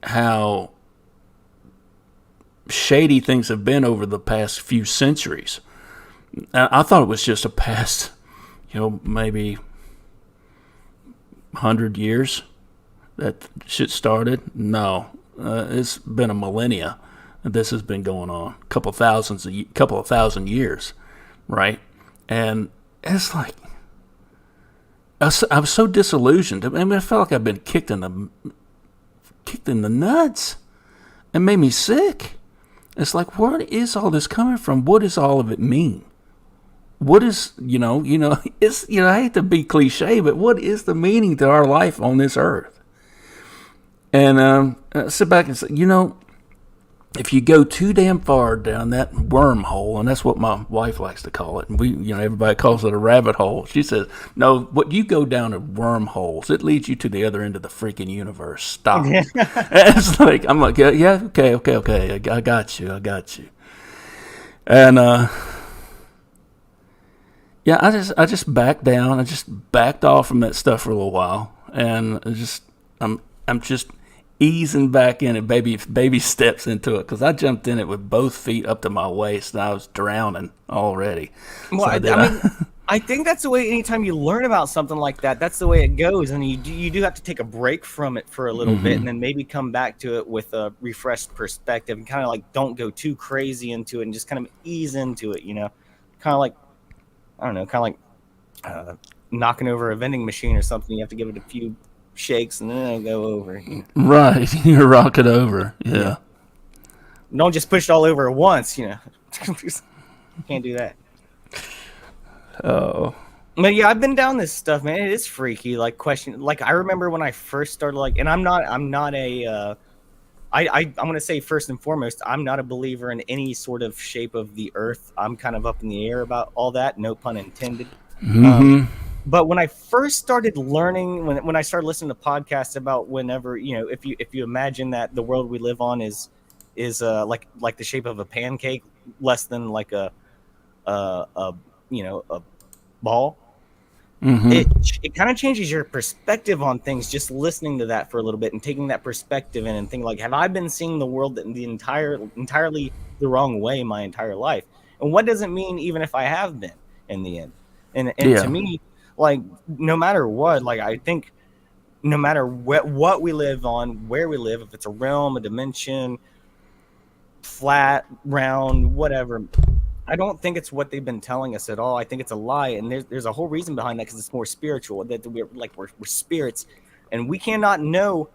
how shady things have been over the past few centuries. And I thought it was just a past, maybe 100 years that shit started. No, it's been a millennia. This has been going on couple of thousand years, right? And it's like I was so disillusioned. I mean, I felt like I've been kicked in the nuts. It made me sick. It's like, where is all this coming from? What does all of it mean? What is it's I hate to be cliche, but what is the meaning to our life on this earth? And I sit back and say, if you go too damn far down that wormhole, and that's what my wife likes to call it, and everybody calls it a rabbit hole. She says, no, what you go down a wormholes, it leads you to the other end of the freaking universe. Stop. It's like, I'm like, yeah, okay. I got you. And, yeah, I just backed down. I just backed off from that stuff for a little while. And I'm just easing back in it, baby steps into it, because I jumped in it with both feet up to my waist and I was drowning already. Well, I think that's the way. Anytime you learn about something like that, that's the way it goes, and you do have to take a break from it for a little bit, and then maybe come back to it with a refreshed perspective, and kind of like don't go too crazy into it, and just kind of ease into it. Kind of like, I don't know, kind of like knocking over a vending machine or something. You have to give it a few shakes and then it'll go over. Right, you rock it over. Yeah. Don't just push it all over at once. Can't do that. Oh. But yeah, I've been down this stuff, man. It is freaky. Like I remember when I first started, and I'm not a. I'm gonna say first and foremost, I'm not a believer in any sort of shape of the earth. I'm kind of up in the air about all that. No pun intended. But when I first started learning, when I started listening to podcasts about whenever, if you imagine that the world we live on is like the shape of a pancake, less than like a ball, it kind of changes your perspective on things just listening to that for a little bit and taking that perspective in and thinking like, have I been seeing the world entirely the wrong way my entire life? And what does it mean even if I have been in the end? And to me, like, no matter what, like, I think no matter what we live on, where we live, if it's a realm, a dimension, flat, round, whatever, I don't think it's what they've been telling us at all. I think it's a lie, and there's a whole reason behind that, because it's more spiritual. That we're spirits, and we cannot know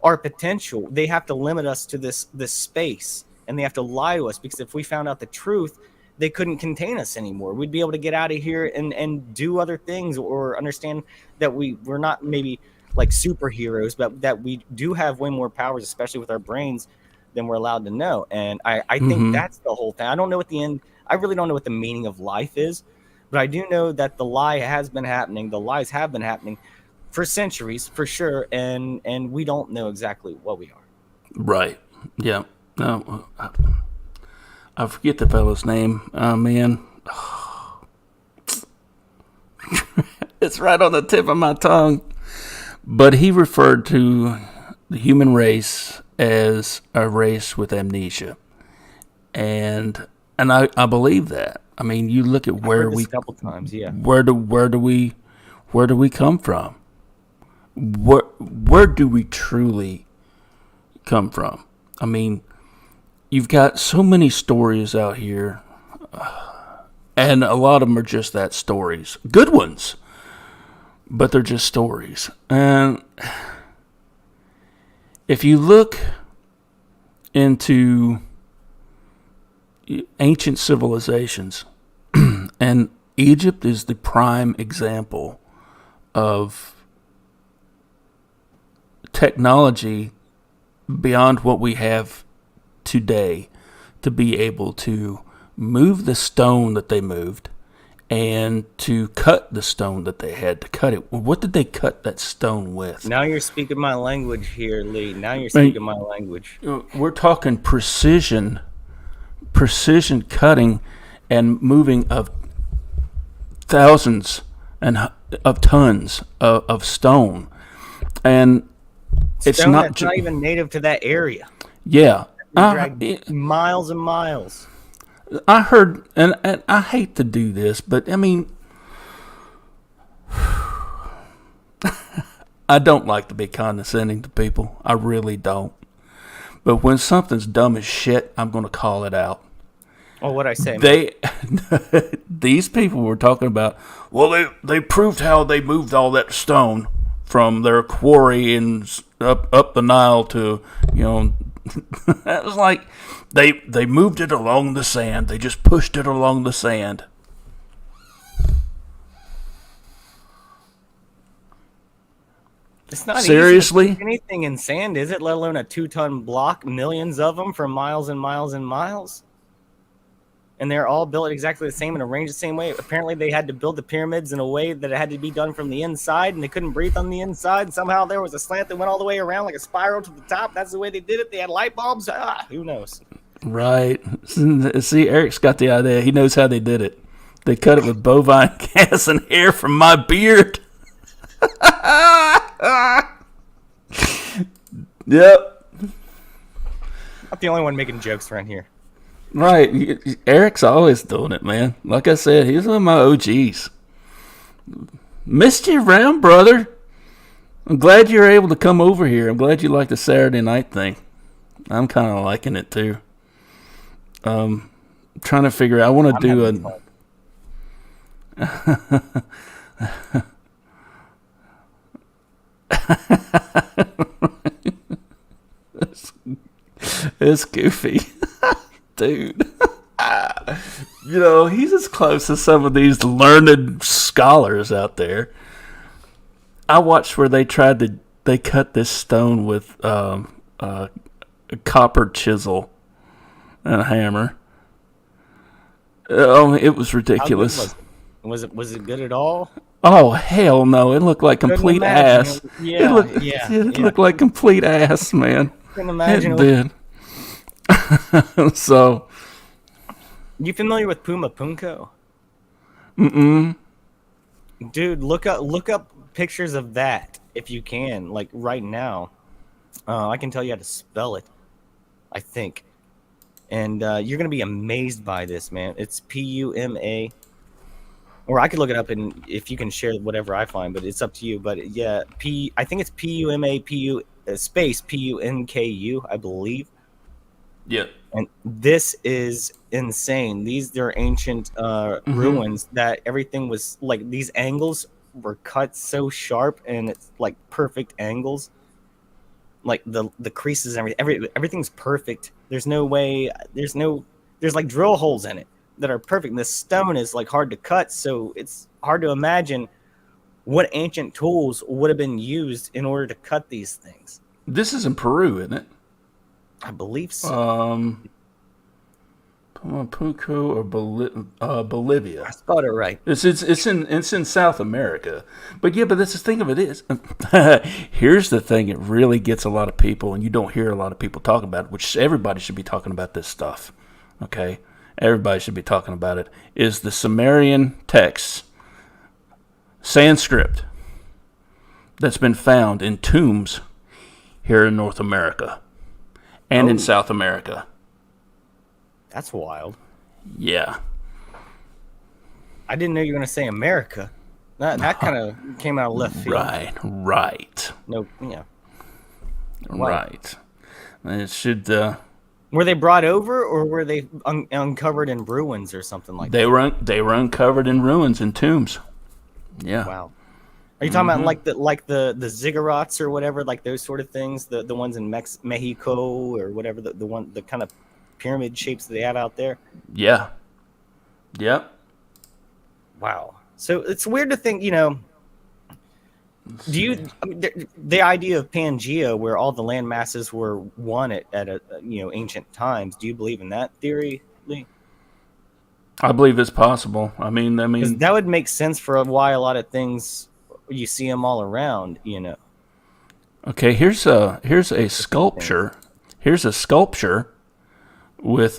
our potential. They have to limit us to this space, and they have to lie to us, because if we found out the truth, they couldn't contain us anymore. We'd be able to get out of here and do other things, or understand that we're not maybe like superheroes, but that we do have way more powers, especially with our brains, than we're allowed to know. And I think that's the whole thing. I don't know what the end. I really don't know what the meaning of life is, But I do know that the lie has been happening. The lies have been happening for centuries, for sure, and we don't know exactly what we are. Right. Yeah. No, I forget the fellow's name. Man. It's right on the tip of my tongue. But he referred to the human race as a race with amnesia. And I believe that. I mean, you look at where a couple times, yeah. Where do we come from? Where do we truly come from? I mean, you've got so many stories out here, and a lot of them are just that, stories. Good ones, but they're just stories. And if you look into ancient civilizations, and Egypt is the prime example of technology beyond what we have today to be able to move the stone that they moved and to cut the stone that they had to cut it. What did they cut that stone with? Now you're speaking my language here, Lee. Now you're speaking my language. We're talking precision cutting and moving of thousands and of tons of stone. And it's stone not that's not even native to that area. Yeah. Miles and miles. I heard, and I hate to do this, but I mean, I don't like to be condescending to people. I really don't. But when something's dumb as shit, I'm going to call it out. Oh, what'd I say? These people were talking about, well, they proved how they moved all that stone from their quarry and up the Nile to, it was like they moved it along the sand. They just pushed it along the sand. It's not seriously easy to anything in sand, is it? Let alone a 2-ton block, millions of them for miles and miles and miles. And they're all built exactly the same and arranged the same way. Apparently, they had to build the pyramids in a way that it had to be done from the inside, and they couldn't breathe on the inside. Somehow there was a slant that went all the way around like a spiral to the top. That's the way they did it. They had light bulbs. Who knows? Right. See, Eric's got the idea. He knows how they did it. They cut it with bovine gas and hair from my beard. Yep. Not the only one making jokes around here. Right. Eric's always doing it, man. Like I said, he's one of my OGs. Missed you around, brother. I'm glad you're able to come over here. I'm glad you like the Saturday night thing. I'm kind of liking it, too. Trying to figure out. I want to do It's goofy. Dude. He's as close as some of these learned scholars out there. I watched where they cut this stone with a copper chisel and a hammer. Oh, it was ridiculous. Was it good at all? Oh, hell no. It looked like complete ass. Yeah, it looked like complete ass, man. Couldn't imagine. It did. So, you familiar with Puma Punko? Mm-mm. Dude, look up pictures of that if you can, like right now. I can tell you how to spell it, I think. And you're going to be amazed by this, man. It's Puma. Or I could look it up, and if you can share whatever I find, but it's up to you. But yeah, I think it's Puma, space Punku, I believe. Yeah. And this is insane. They're ancient ruins that everything was like, these angles were cut so sharp, and it's like perfect angles. Like the creases and everything's perfect. There's no way. There's like drill holes in it that are perfect. And the stone is like hard to cut, so it's hard to imagine what ancient tools would have been used in order to cut these things. This is in Peru, isn't it? I believe so. Come on, Puco or Bolivia. I spelled it right. It's in South America, but that's the thing of it is. Here's the thing: it really gets a lot of people, and you don't hear a lot of people talk about it. Which everybody should be talking about this stuff. Okay, everybody should be talking about it. Is the Sumerian text, Sanskrit, that's been found in tombs here in North America and in South America. That's wild. Yeah. I didn't know you were going to say America. That kind of came out of left field. Right. No, yeah. Wow. Right. And it should... were they brought over, or were they uncovered in ruins or something like that? They were uncovered in ruins and tombs. Yeah. Wow. Are you talking about like the ziggurats or whatever, like those sort of things, the ones in Mexico or whatever, the kind of pyramid shapes that they have out there? Yeah. Yep. Wow. So it's weird to think, the idea of Pangea, where all the land masses were one at ancient times, do you believe in that theory, Lee? I believe it's possible. I mean, that would make sense for why a lot of things you see them all around, Okay, here's a sculpture. Here's a sculpture with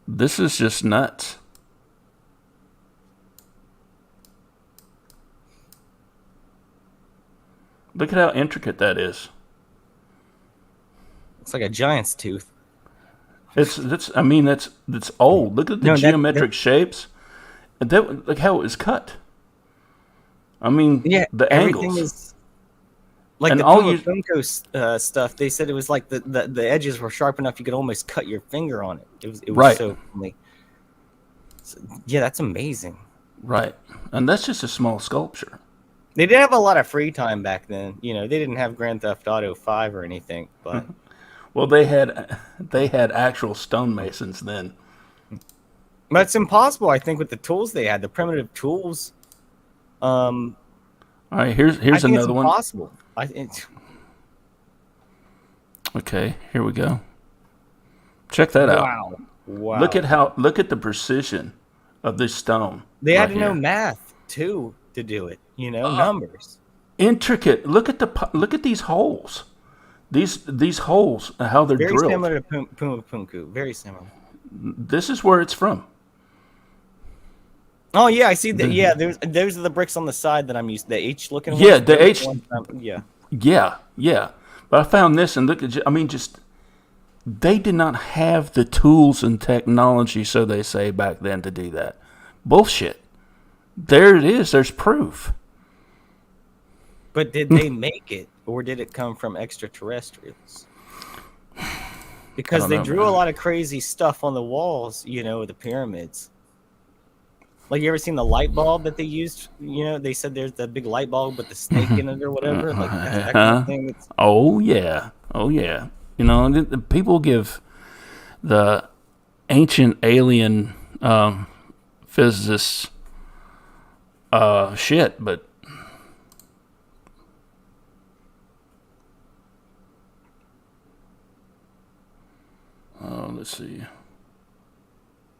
this is just nuts. Look at how intricate that is. It's like a giant's tooth. That's old. Look at the geometric shapes. Look how it was cut. I mean, the angles. Is like and the Punko stuff. They said it was like the edges were sharp enough you could almost cut your finger on it. It was right. So that's amazing. Right, and that's just a small sculpture. They did have a lot of free time back then. They didn't have Grand Theft Auto 5 or anything, but well, they had actual stonemasons then. But it's impossible, I think, with the tools they had, the primitive tools. All right, here's another one. Impossible. Okay, here we go. Check that out. Wow. Look at the precision of this stone. They had to know math too to do it. Numbers. Intricate. Look at these holes. These holes, how they're drilled. Very similar to Puma Punku. Very similar. This is where it's from. Oh yeah, I see that. Yeah, those are the bricks on the side that I'm used to. The H looking ones. Yeah, the H. Yeah. Yeah. But I found this and look at. They did not have the tools and technology, so they say back then, to do that. Bullshit. There it is. There's proof. But did they make it, or did it come from extraterrestrials? Because they drew a lot of crazy stuff on the walls, the pyramids. Like, you ever seen the light bulb that they used? They said there's the big light bulb with the snake in it or whatever. Like that kind of thing. Oh yeah. People give the ancient alien physicists shit, but let's see.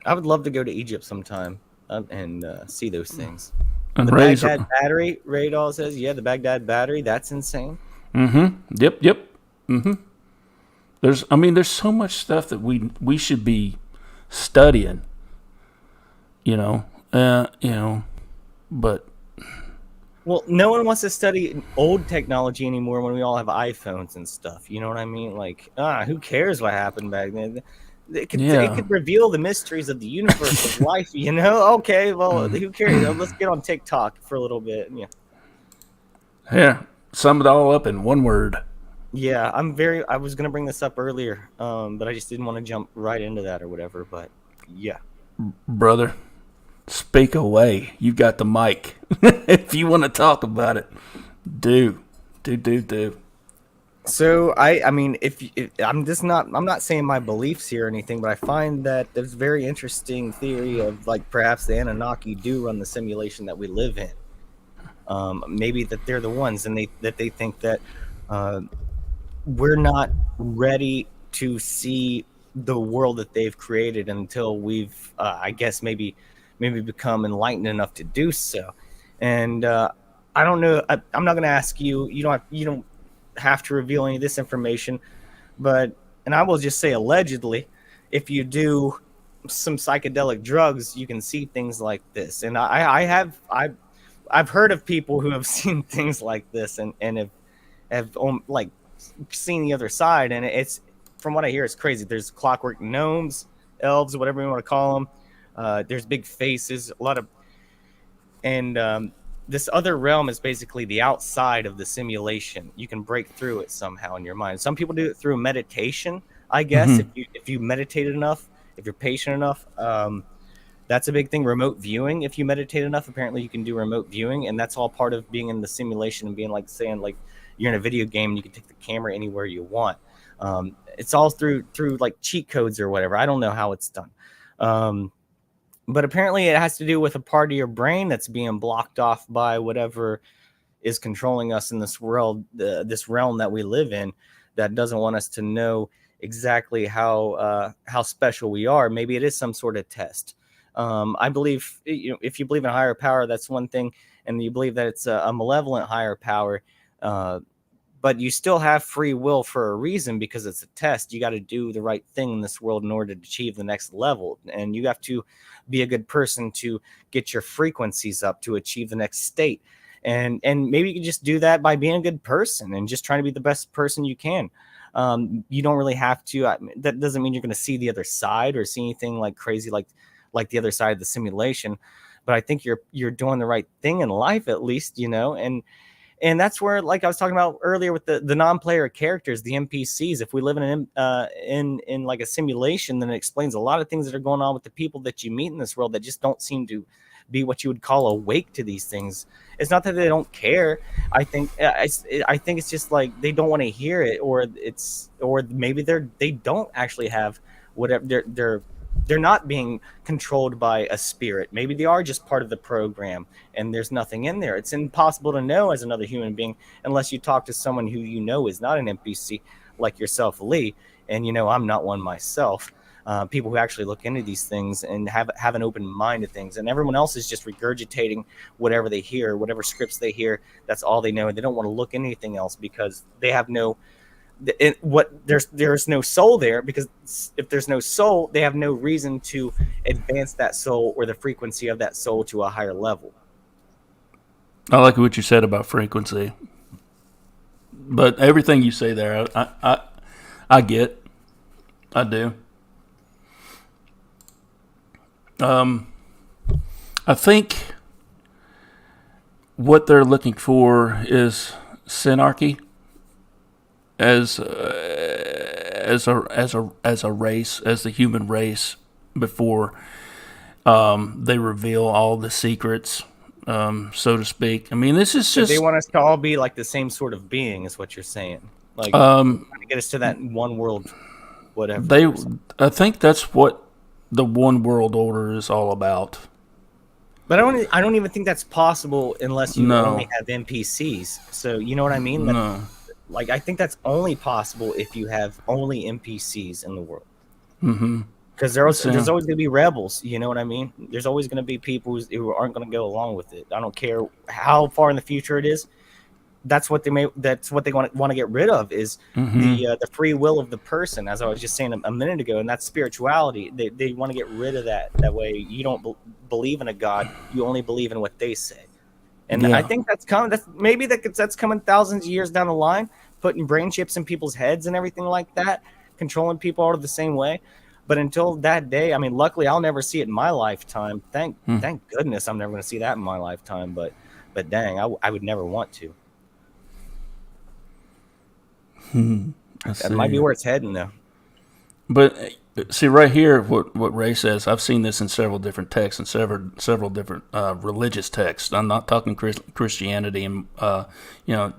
I would love to go to Egypt sometime and see those things. And the Baghdad battery, Ray Dahl says, the Baghdad battery, that's insane. Yep. There's so much stuff that we should be studying. But well, no one wants to study old technology anymore when we all have iPhones and stuff. You know what I mean? Like, who cares what happened back then? It could reveal the mysteries of the universe of life. Okay, well, who cares? Let's get on TikTok for a little bit. Yeah, sum it all up in one word. Yeah, I was gonna bring this up earlier, but I just didn't want to jump right into that or whatever. But yeah, brother, speak away. You've got the mic. If you want to talk about it, do. So I mean, if I'm not saying my beliefs here or anything, but I find that there's a very interesting theory of, like, perhaps the Anunnaki do run the simulation that we live in. Maybe that they're the ones, and they think that uh, we're not ready to see the world that they've created until we've, I guess, maybe become enlightened enough to do so. And I don't know. I'm not going to ask you. You don't have to reveal any of this information, but and I will just say allegedly, if you do some psychedelic drugs, you can see things like this. And I've heard of people who have seen things like this and have like seen the other side, and it's, from what I hear, it's crazy. There's clockwork gnomes, elves, whatever you want to call them. There's big faces, a lot of, and this other realm is basically the outside of the simulation. You can break through it somehow in your mind. Some people do it through meditation, I guess. Mm-hmm. If you meditate enough, if you're patient enough, that's a big thing. Remote viewing. If you meditate enough, apparently you can do remote viewing, and that's all part of being in the simulation and being like saying like you're in a video game and you can take the camera anywhere you want. It's all through like cheat codes or whatever. I don't know how it's done. But apparently it has to do with a part of your brain that's being blocked off by whatever is controlling us in this world, this realm that we live in, that doesn't want us to know exactly how special we are. Maybe it is some sort of test. I believe, if you believe in a higher power, that's one thing, and you believe that it's a malevolent higher power, but you still have free will for a reason, because it's a test. You got to do the right thing in this world in order to achieve the next level, and you have to be a good person to get your frequencies up to achieve the next state. And maybe you can just do that by being a good person and just trying to be the best person you can. You don't really have to. That doesn't mean you're going to see the other side or see anything like crazy, like the other side of the simulation. But I think you're doing the right thing in life, at least, and that's where, like I was talking about earlier with the non-player characters, the NPCs. If we live in like a simulation, then it explains a lot of things that are going on with the people that you meet in this world that just don't seem to be what you would call awake to these things. It's not that they don't care. I think it's just like they don't want to hear it, or maybe they don't actually have whatever they're not being controlled by a spirit. Maybe they are just part of the program and there's nothing in there. It's impossible to know as another human being unless you talk to someone who is not an NPC, like yourself, Lee. And I'm not one myself. People who actually look into these things and have an open mind to things, and everyone else is just regurgitating whatever they hear, whatever scripts they hear. That's all they know, and they don't want to look into anything else because they have there's no soul there, because if there's no soul, they have no reason to advance that soul or the frequency of that soul to a higher level. I like what you said about frequency, but everything you say there, I get. I do. I think what they're looking for is synarchy as a race, as the human race, before they reveal all the secrets, so to speak. I mean, this is just, they want us to all be like the same sort of being, is what you're saying. Like, trying to get us to that one world, whatever. I think that's what the one world order is all about. But I don't even think that's possible unless you only have NPCs. So you know what I mean? No. Like, I think that's only possible if you have only NPCs in the world. Mm-hmm. Because there's always going to be rebels. You know what I mean? There's always going to be people who aren't going to go along with it. I don't care how far in the future it is. That's what they want to get rid of, is the free will of the person, as I was just saying a minute ago, and that's spirituality. They want to get rid of that. That way, you don't believe in a god; you only believe in what they say. And I think that's coming. That's coming thousands of years down the line, putting brain chips in people's heads and everything like that, controlling people all the same way. But until that day, I mean, luckily, I'll never see it in my lifetime. Thank goodness, I'm never going to see that in my lifetime. But dang, I would never want to. That might be where it's heading, though. But see, right here, what Ray says, I've seen this in several different texts and several different religious texts. I'm not talking Christianity and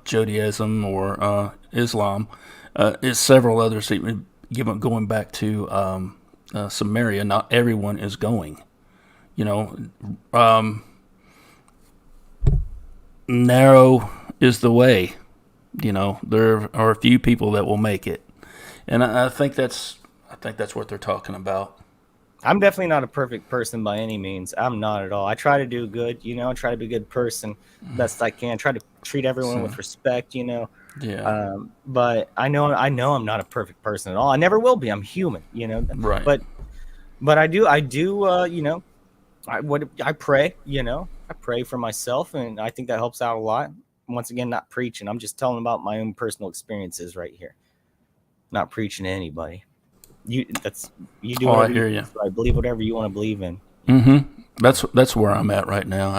Judaism or Islam. It's several others. Going back to Samaria, not everyone is going. narrow is the way. There are a few people that will make it, and I think that's what they're talking about. I'm definitely not a perfect person by any means. I'm not at all. I try to do good, I try to be a good person best I can. Try to treat everyone with respect, Yeah. But I know I'm not a perfect person at all. I never will be. I'm human, Right. But I do, I pray, I pray for myself, and I think that helps out a lot. Once again, not preaching. I'm just telling about my own personal experiences right here. Not preaching to anybody. You do Oh, I whatever you hear you. right. Believe whatever you want to believe in. That's where I'm at right now.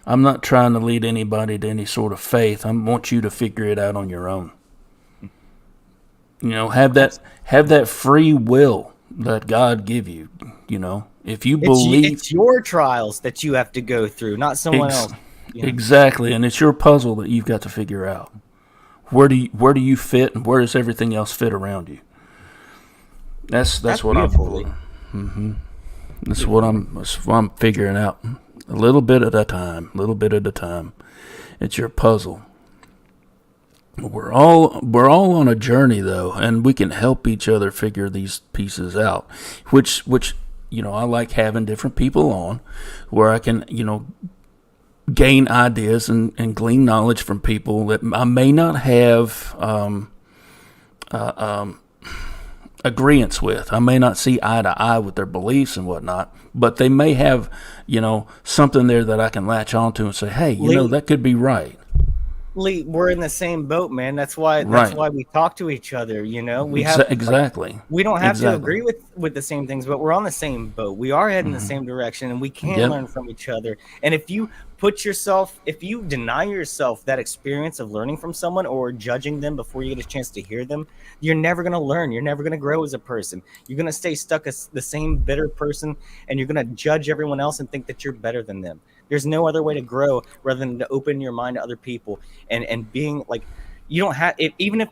I'm not trying to lead anybody to any sort of faith. I want you to figure it out on your own. Have that free will that God give you. If you believe, It's your trials that you have to go through, not someone else. Exactly, and it's your puzzle that you've got to figure out. Where do you fit, and where does everything else fit around you? That's what I'm. That's what I'm figuring out. A little bit at a time. It's your puzzle. We're all on a journey though, and we can help each other figure these pieces out. Which I like having different people on, where I can gain ideas and glean knowledge from people that I may not have agreements with. I may not see eye to eye with their beliefs and whatnot, but they may have, something there that I can latch onto and say, hey, that could be right. Lee, we're in the same boat, man. That's why we talk to each other. We have exactly. We don't have to agree with the same things, but we're on the same boat. We are heading the same direction, and we can learn from each other. And if you deny yourself that experience of learning from someone or judging them before you get a chance to hear them, you're never going to learn. You're never going to grow as a person. You're going to stay stuck as the same bitter person, and you're going to judge everyone else and think that you're better than them. There's no other way to grow rather than to open your mind to other people and being like, you don't have, even if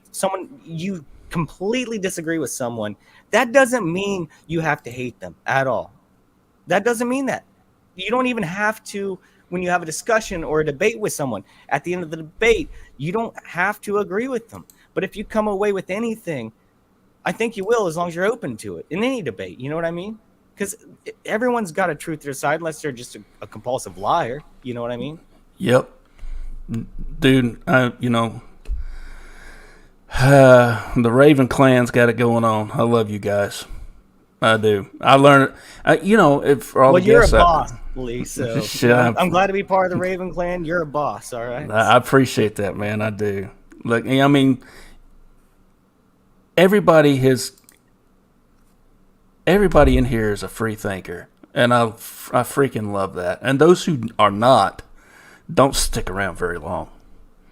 you completely disagree with someone, that doesn't mean you have to hate them at all. That doesn't mean that. You don't even have to, when you have a discussion or a debate with someone, at the end of the debate, you don't have to agree with them. But if you come away with anything, I think you will, as long as you're open to it in any debate. You know what I mean? Because everyone's got a truth to their side, unless they're just a compulsive liar. You know what I mean? Yep. Dude, the Raven clan's got it going on. I love you guys. I do. I learned, for all the you're guests a boss, Lee. So I'm glad to be part of the Raven clan. You're a boss, all right? I appreciate that, man. I do. Look, I mean, everybody in here is a free thinker, and I freaking love that. And those who are not don't stick around very long.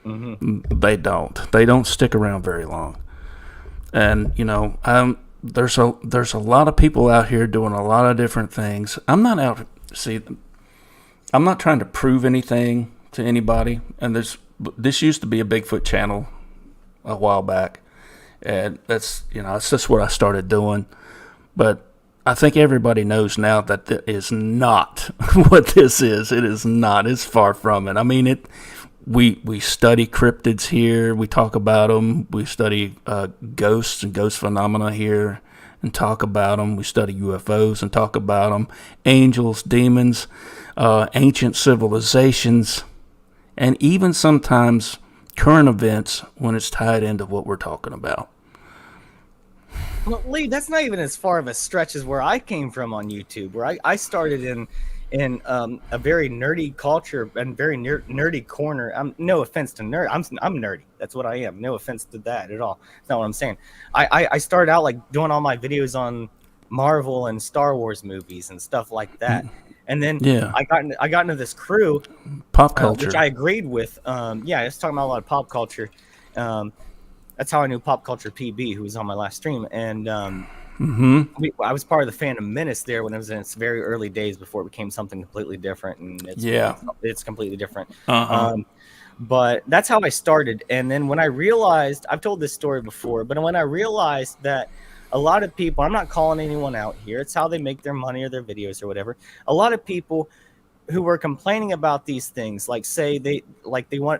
Mm-hmm. They don't stick around very long. And there's a lot of people out here doing a lot of different things. I'm not trying to prove anything to anybody. And this used to be a Bigfoot channel a while back, and it's just what I started doing. But I think everybody knows now that is not what this is. It is not. It's far from it. I mean, we study cryptids here. We talk about them. We study ghosts and ghost phenomena here and talk about them. We study UFOs and talk about them. Angels, demons, ancient civilizations, and even sometimes current events when it's tied into what we're talking about. Well, Lee, that's not even as far of a stretch as where I came from on YouTube, where I started in a very nerdy culture and very nerdy corner. No offense to nerd. I'm nerdy. That's what I am. No offense to that at all. That's not what I'm saying. I started out like doing all my videos on Marvel and Star Wars movies and stuff like that. And then I got into this crew, pop culture, which I agreed with. I was talking about a lot of pop culture. That's how I knew Pop Culture PB, who was on my last stream. And I was part of the Phantom Menace there when it was in its very early days before it became something completely different. And it's completely different. But that's how I started. And then when I realized, I've told this story before, but when I realized that a lot of people, I'm not calling anyone out here, it's how they make their money or their videos or whatever. A lot of people who were complaining about these things, like say they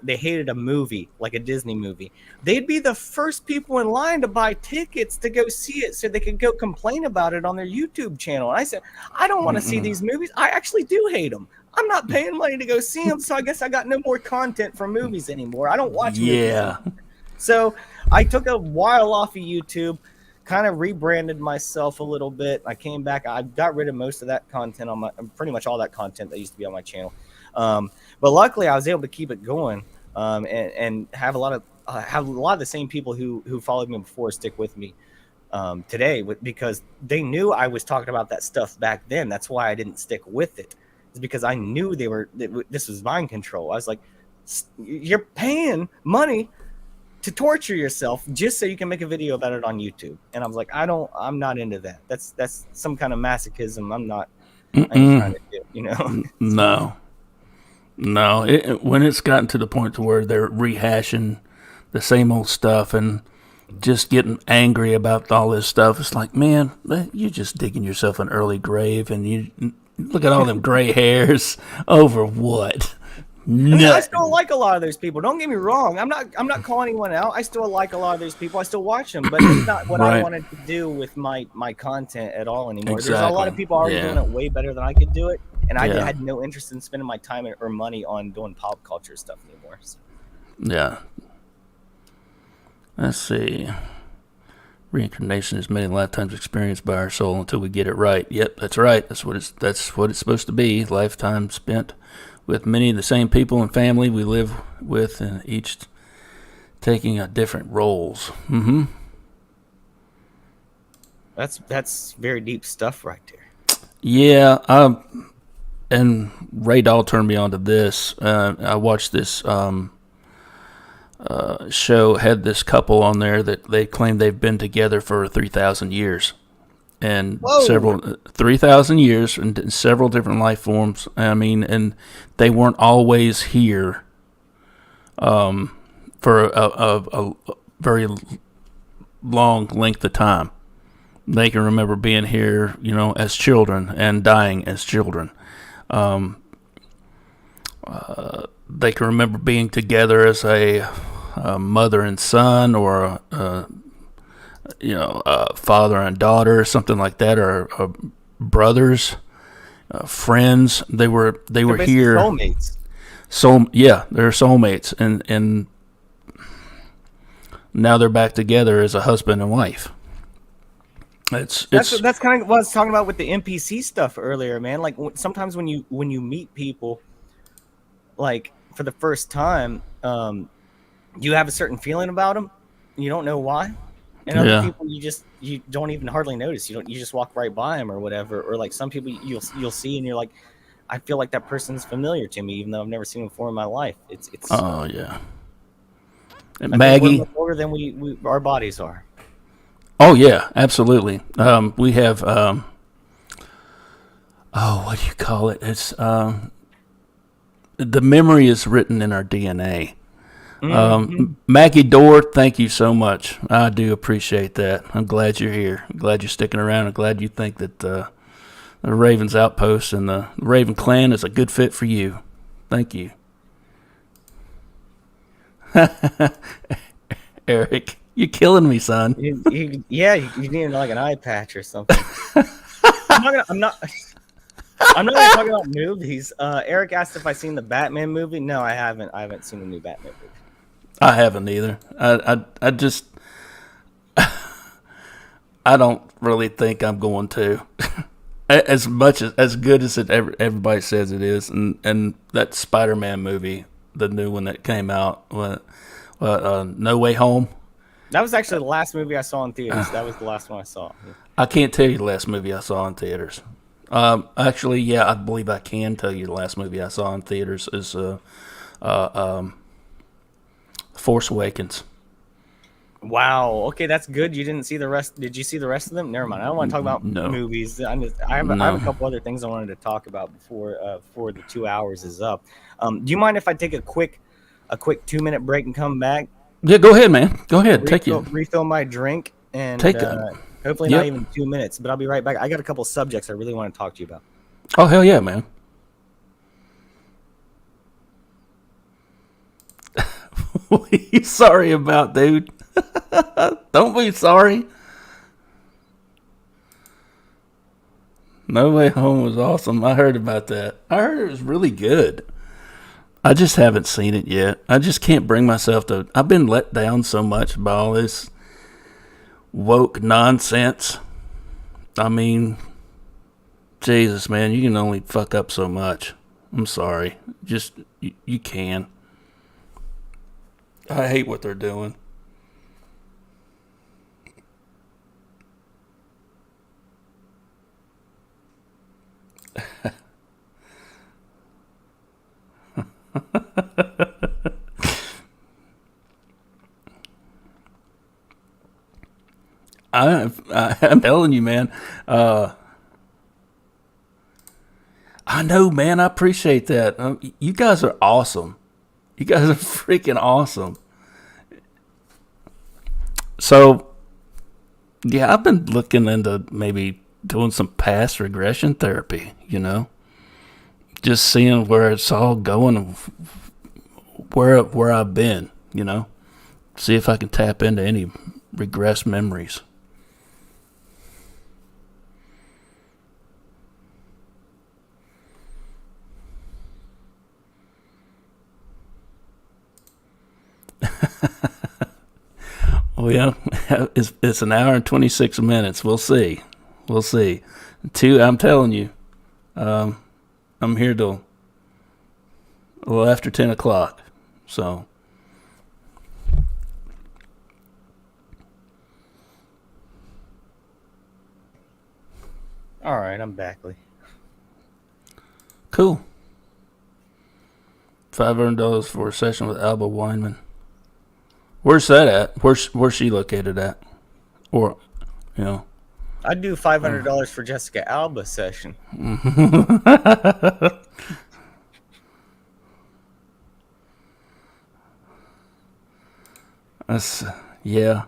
hated a movie, like a Disney movie, they'd be the first people in line to buy tickets to go see it so they could go complain about it on their YouTube channel. And I said, I don't want to see these movies. I actually do hate them. I'm not paying money to go see them, so I guess I got no more content from movies anymore. I don't watch movies anymore. So I took a while off of YouTube, kind of rebranded myself a little bit. I came back. I got rid of most of that content on pretty much all that content that used to be on my channel. But luckily, I was able to keep it going and have a lot of the same people who followed me before stick with me today, because they knew I was talking about that stuff back then. That's why I didn't stick with it. It's because I knew this was mind control. I was like, you're paying money to torture yourself just so you can make a video about it on YouTube. And I was like, I'm not into that. That's some kind of masochism. I ain't trying to do, you know? No. When it's gotten to the point to where they're rehashing the same old stuff and just getting angry about all this stuff, it's like, man, you're just digging yourself an early grave, and you look at all them gray hairs over what? No. I still like a lot of those people. Don't get me wrong. I'm not calling anyone out. I still like a lot of those people. I still watch them, but it's not what I wanted to do with my content at all anymore. Exactly. There's a lot of people already doing it way better than I could do it, and I had no interest in spending my time or money on doing pop culture stuff anymore. So. Yeah. Let's see. Reincarnation is many lifetimes experienced by our soul until we get it right. Yep, that's right. That's what it's supposed to be. Lifetime spent with many of the same people and family we live with, and each taking different roles. Mm-hmm. That's very deep stuff right there. Yeah, and Ray Dahl turned me on to this. I watched this show, had this couple on there that they claim they've been together for 3,000 years. And 3,000 years and several different life forms. I mean, and they weren't always here for a very long length of time. They can remember being here, as children and dying as children. They can remember being together as a mother and son, or father and daughter, something like that, or brothers, friends. They were here. Soulmates. They're soulmates, and now they're back together as a husband and wife. That's kind of what I was talking about with the NPC stuff earlier, man. Like sometimes when you meet people, like for the first time, you have a certain feeling about them. You don't know why. And other people, you don't even hardly notice. You just walk right by them or whatever. Or like some people you'll see and you're like, I feel like that person's familiar to me, even though I've never seen them before in my life. It's. Oh yeah. And Maggie, we're older than we our bodies are. Oh yeah, absolutely. We have what do you call it? It's the memory is written in our DNA. Maggie Dorr, thank you so much. I do appreciate that. I'm glad you're here. I'm glad you're sticking around. I'm glad you think that the Ravens Outpost and the Raven Clan is a good fit for you. Thank you. Eric, you're killing me, son. You need like an eye patch or something. I'm not going to talk about movies. Eric asked if I've seen the Batman movie. No, I haven't. I haven't seen the new Batman movie. I haven't either. I just I don't really think I'm going to. As much as good as everybody says it is, and that Spider-Man movie, the new one that came out, No Way Home. That was actually the last movie I saw in theaters. That was the last one I saw. I can't tell you the last movie I saw in theaters. Actually, yeah, I believe I can tell you the last movie I saw in theaters is Force Awakens. Wow. Okay, that's good. You didn't see the rest. Did you see the rest of them? Never mind. I don't want to talk about movies. I have a couple other things I wanted to talk about before the 2 hours is up. Do you mind if I take a quick 2-minute break and come back? Yeah, go ahead, man. Go ahead. Refill my drink and hopefully not even 2 minutes, but I'll be right back. I got a couple subjects I really want to talk to you about. Oh, hell yeah, man. What are you sorry about, dude? Don't be sorry. No Way Home was awesome. I heard about that. I heard it was really good. I just haven't seen it yet. I just can't bring myself to. I've been let down so much by all this woke nonsense. I mean, Jesus, man, you can only fuck up so much. I'm sorry. Just, you can. I hate what they're doing. I'm telling you, man. I know, man. I appreciate that. You guys are awesome. You guys are freaking awesome. So, yeah, I've been looking into maybe doing some past regression therapy, just seeing where it's all going and where I've been, see if I can tap into any regressed memories. Oh yeah, it's an hour and 26 minutes. We'll see. I'm telling you, I'm here till a little after 10 o'clock. So. All right, I'm back, Lee. Cool. $500 for a session with Alba Weinman. Where's that at? Where's she located at? Or, I'd do $500 for Jessica Alba session. That's, yeah.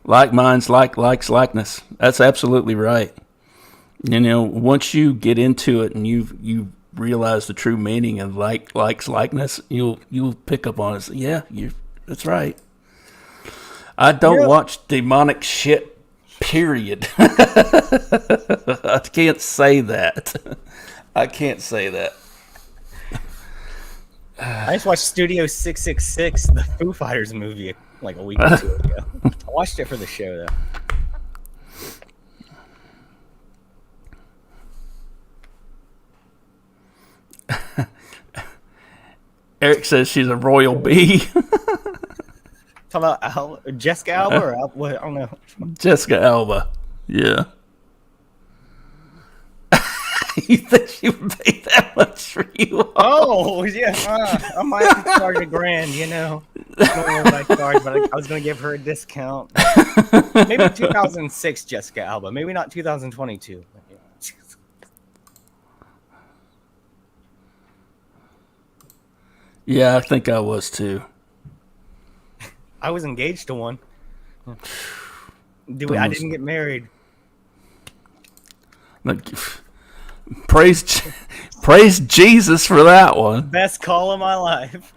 Like minds, likes, likeness. That's absolutely right. Once you get into it and you realize the true meaning of likes, likeness, you'll pick up on it. Yeah, that's right. I don't watch demonic shit, period. I can't say that. I just watched Studio 666, the Foo Fighters movie, like a week or two ago. I watched it for the show, though. Eric says she's a royal bee. Talk about Jessica Alba or what? I don't know. Jessica Alba. Yeah. You think she would pay that much for you? Oh, yeah. I might have to charge $1,000, but I was going to give her a discount. Maybe 2006 Jessica Alba. Maybe not 2022. Yeah, I think I was too. I was engaged to one. I didn't get married. Praise Jesus for that one. Best call of my life.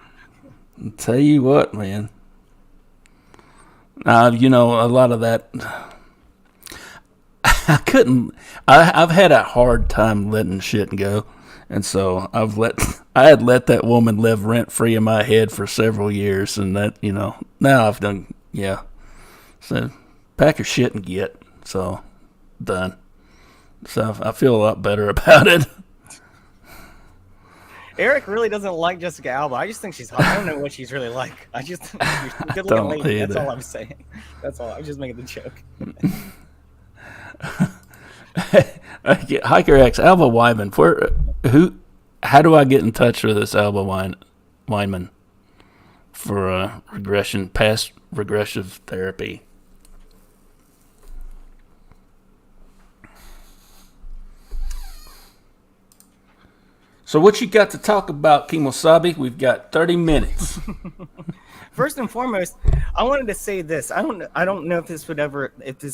I'll tell you what, man. A lot of that. I couldn't. I've had a hard time letting shit go, and so I had let that woman live rent free in my head for several years, and that now I've done. Yeah, so pack your shit and get. So done. So I feel a lot better about it. Eric really doesn't like Jessica Alba. I just think she's hot. I don't know what she's really like. I just think she's a good-looking lady. That's all I'm saying. That's all. I was just making the joke. Hiker X, Alba Wyman. How do I get in touch with this Alba Wyman for past regressive therapy? So what you got to talk about, Kimosabi? We've got 30 minutes. First and foremost, I wanted to say this. I don't know if this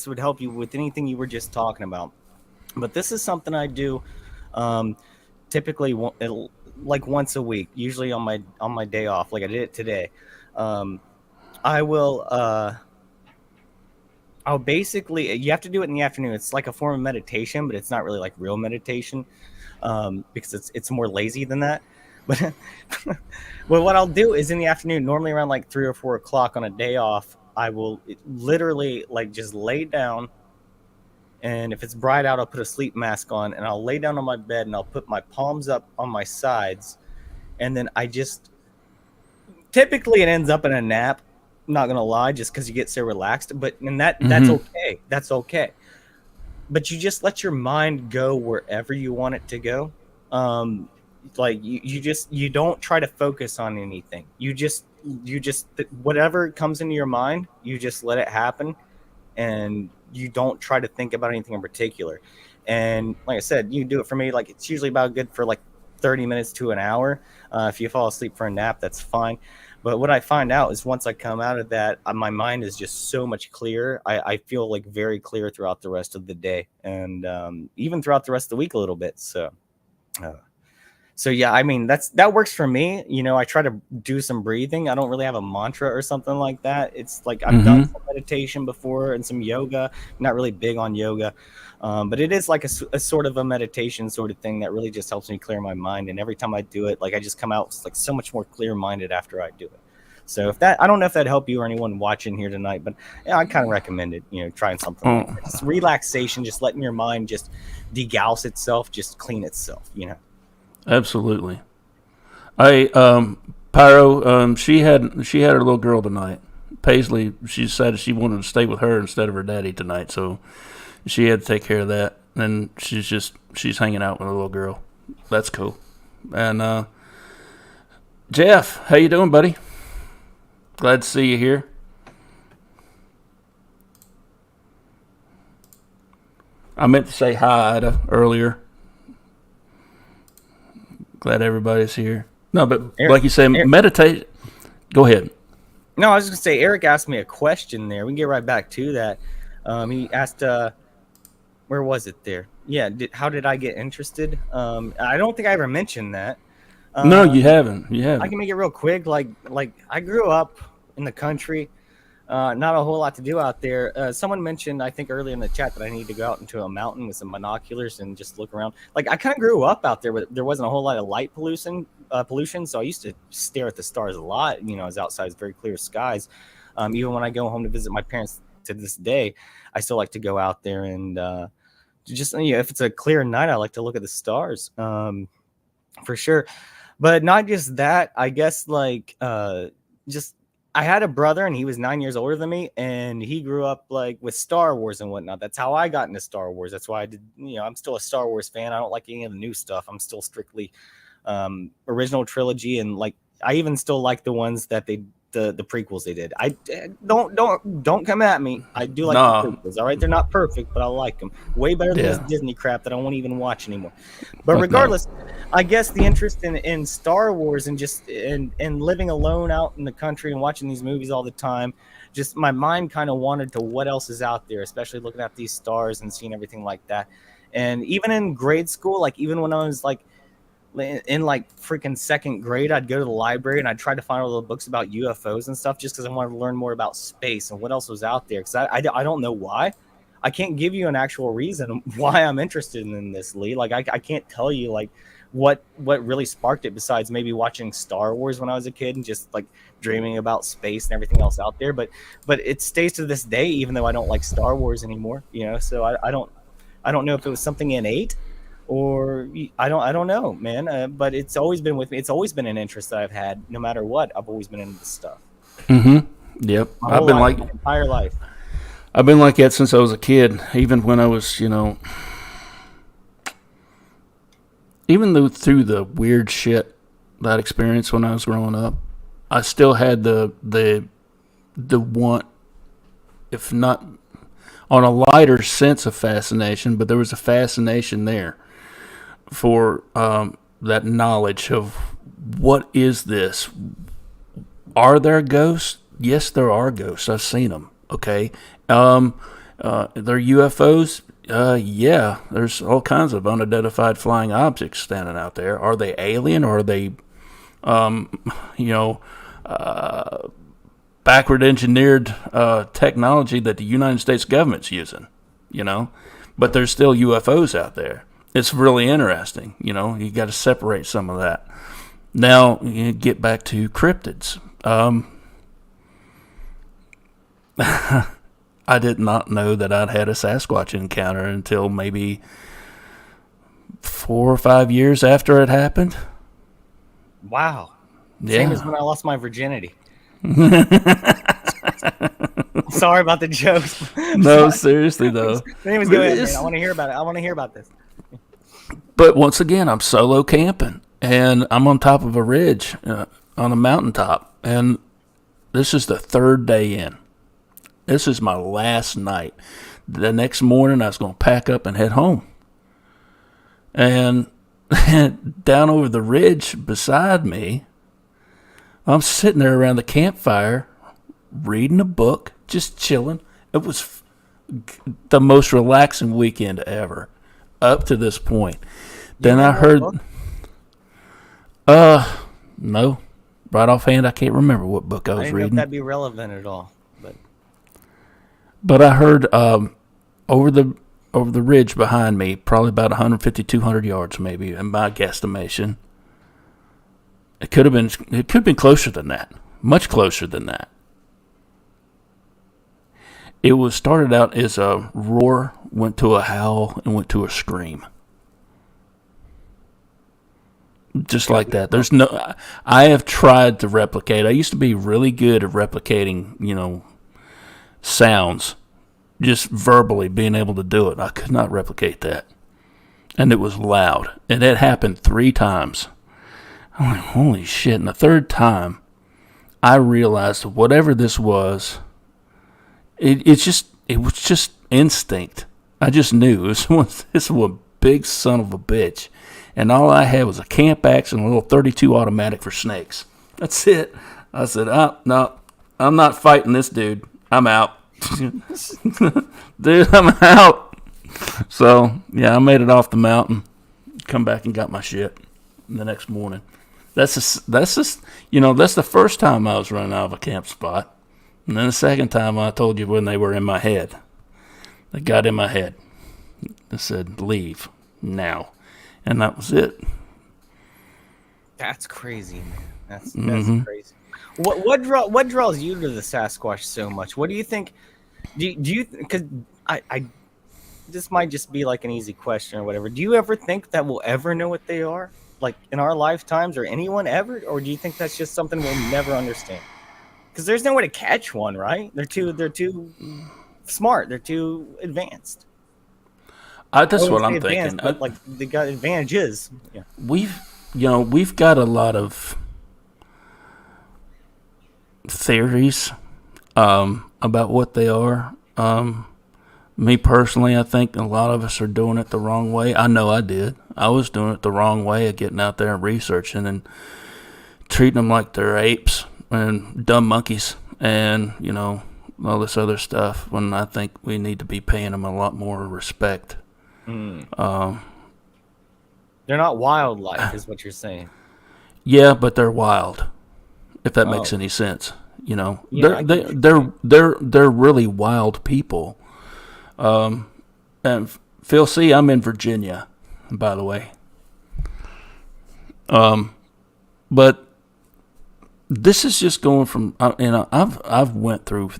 would help you with anything you were just talking about, but this is something I do typically like once a week, usually on my day off, like I did it today. I will. I'll basically. You have to do it in the afternoon. It's like a form of meditation, but it's not really like real meditation, because it's more lazy than that. But well, what I'll do is in the afternoon, normally around like 3 or 4 o'clock on a day off, I will literally like just lay down. And if it's bright out, I'll put a sleep mask on and I'll lay down on my bed and I'll put my palms up on my sides. And then I just typically it ends up in a nap. I'm not gonna lie, just because you get so relaxed. But and that's okay. That's okay. But you just let your mind go wherever you want it to go. Like you don't try to focus on anything. You just whatever comes into your mind, you just let it happen, and you don't try to think about anything in particular. And like I said, you do it for me. Like it's usually about good for like 30 minutes to an hour. If you fall asleep for a nap, that's fine. But what I find out is once I come out of that, my mind is just so much clearer. I feel like very clear throughout the rest of the day, and even throughout the rest of the week a little bit. Uh, so yeah, I mean that works for me. You know, I try to do some breathing. I don't really have a mantra or something like that. It's like I've done some meditation before and some yoga. I'm not really big on yoga, but it is like a sort of a meditation sort of thing that really just helps me clear my mind. And every time I do it, like I just come out like so much more clear-minded after I do it. So if that, I don't know if that helped you or anyone watching here tonight, but yeah, I kind of recommend it. You know, trying something like that. Just relaxation, just letting your mind just degauss itself, just clean itself. You know. Absolutely. Pyro, she had her little girl tonight. Paisley, she decided she wanted to stay with her instead of her daddy tonight, so she had to take care of that. And she's hanging out with a little girl. That's cool. And Jeff, how you doing, buddy? Glad to see you here. I meant to say hi Ida earlier. Glad everybody's here. No, but Eric, like you say, meditate. Go ahead. No, I was just going to say, Eric asked me a question there. We can get right back to that. He asked, where was it there? Yeah, how did I get interested? I don't think I ever mentioned that. No, you haven't. You haven't. I can make it real quick. Like I grew up in the country. Not a whole lot to do out there. Someone mentioned, I think earlier in the chat, that I need to go out into a mountain with some binoculars and just look around. Like I kind of grew up out there, but there wasn't a whole lot of light pollution. So I used to stare at the stars a lot. You know, I was outside, it's very clear skies. Even when I go home to visit my parents to this day, I still like to go out there and just, you know, if it's a clear night, I like to look at the stars, for sure. But not just that, I guess, like just. I had a brother and he was 9 years older than me, and he grew up like with Star Wars and whatnot. That's how I got into Star Wars. That's why I did, you know, I'm still a Star Wars fan. I don't like any of the new stuff. I'm still strictly original trilogy, and like I even still like the ones that the prequels they did. I don't come at me. I do like the prequels. All right, they're not perfect, but I like them way better than this Disney crap that I won't even watch anymore. But regardless, I guess the interest in Star Wars and just in living alone out in the country and watching these movies all the time, just my mind kind of wandered to what else is out there, especially looking at these stars and seeing everything like that. And even in grade school, like even when I was like in like freaking second grade, I'd go to the library and I'd try to find all the books about UFOs and stuff just because I wanted to learn more about space and what else was out there. Because I don't know why. I can't give you an actual reason why I'm interested in this, Lee. Like I can't tell you like what really sparked it besides maybe watching Star Wars when I was a kid and just like dreaming about space and everything else out there. But it stays to this day, even though I don't like Star Wars anymore. You know, so I don't know if it was something innate. Or I don't know, man. But it's always been with me. It's always been an interest that I've had, no matter what. I've always been into this stuff. Yep. I've been like my entire life. I've been like that since I was a kid. Even when I was, you know, even though through the weird shit that I experienced when I was growing up, I still had the want, if not on a lighter sense of fascination, but there was a fascination there for that knowledge of what is this? Are there ghosts? Yes, there are ghosts. I've seen them. Okay. They're UFOs? Yeah. There's all kinds of unidentified flying objects standing out there. Are they alien or are they, backward engineered technology that the United States government's using, but there's still UFOs out there. It's really interesting. You got to separate some of that. Now, you get back to cryptids. I did not know that I'd had a Sasquatch encounter until maybe 4 or 5 years after it happened. Wow. Yeah. Same as when I lost my virginity. Sorry about the jokes. No, seriously though. Anyways, go ahead, man. I want to hear about it. I want to hear about this. But once again, I'm solo camping, and I'm on top of a ridge on a mountaintop, and this is the third day in. This is my last night. The next morning, I was going to pack up and head home. And down over the ridge beside me, I'm sitting there around the campfire, reading a book, just chilling. It was the most relaxing weekend ever, up to this point. Then I heard, no, right offhand, I can't remember what book I was reading. reading. Know if that'd be relevant at all, but I heard over the ridge behind me, probably about 150, 200 yards, maybe, in my guesstimation. It could have been closer than that, much closer than that. It was started out as a roar, went to a howl, and went to a scream. Just like that. I have tried to replicate. I used to be really good at replicating, sounds, just verbally being able to do it. I could not replicate that. And it was loud. And it happened 3 times. I'm like, holy shit. And the third time, I realized whatever this was, it was just instinct. I just knew this was a big son of a bitch. And all I had was a camp axe and a little 32 automatic for snakes. That's it. I said, no, I'm not fighting this dude. I'm out. Dude, I'm out. So, yeah, I made it off the mountain. Come back and got my shit the next morning. That's the first time I was running out of a camp spot. And then the second time I told you when they were in my head. They got in my head. They said, leave now. And that was it. That's crazy, man. That's crazy. What draws you to the Sasquatch so much? What do you think? Do you? Because I this might just be like an easy question or whatever. Do you ever think that we'll ever know what they are, like in our lifetimes, or anyone ever? Or do you think that's just something we'll never understand? Because there's no way to catch one, right? They're too smart. They're too advanced. That's what I'm thinking. But like they got advantages. Yeah. We've got a lot of theories about what they are. Me personally, I think a lot of us are doing it the wrong way. I know I did. I was doing it the wrong way of getting out there and researching and treating them like they're apes and dumb monkeys and, all this other stuff, when I think we need to be paying them a lot more respect. They're not wildlife, is what you're saying. Yeah, but they're wild. If that makes any sense, Yeah, they're really wild people. And Phil, see, I'm in Virginia, by the way. But this is just going from, I've went through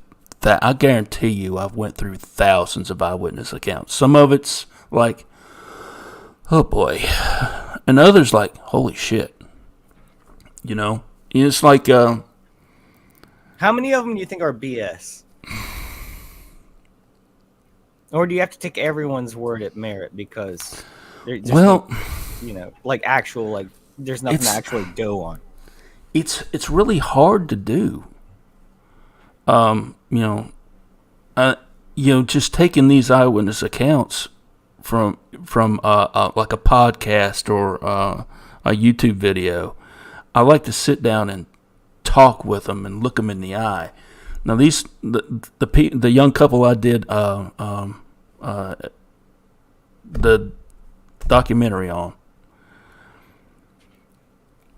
that. I guarantee you, I've went through thousands of eyewitness accounts. Some of it's like, oh boy, and others like, holy shit. It's like, how many of them do you think are BS? Or do you have to take everyone's word at merit because there's nothing to actually go on? It's really hard to do. Just taking these eyewitness accounts from like a podcast or a YouTube video. I like to sit down and talk with them and look them in the eye. Now the young couple I did the documentary on,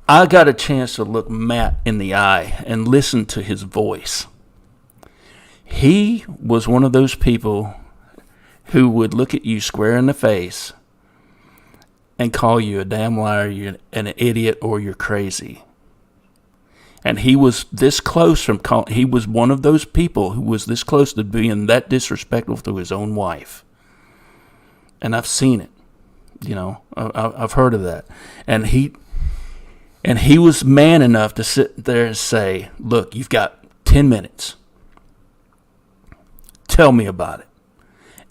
I got a chance to look Matt in the eye and listen to his voice. He was one of those people who would look at you square in the face and call you a damn liar, you're an idiot, or you're crazy. And he was this close he was one of those people who was this close to being that disrespectful to his own wife. And I've seen it. I've heard of that. And he was man enough to sit there and say, look, you've got 10 minutes. Tell me about it.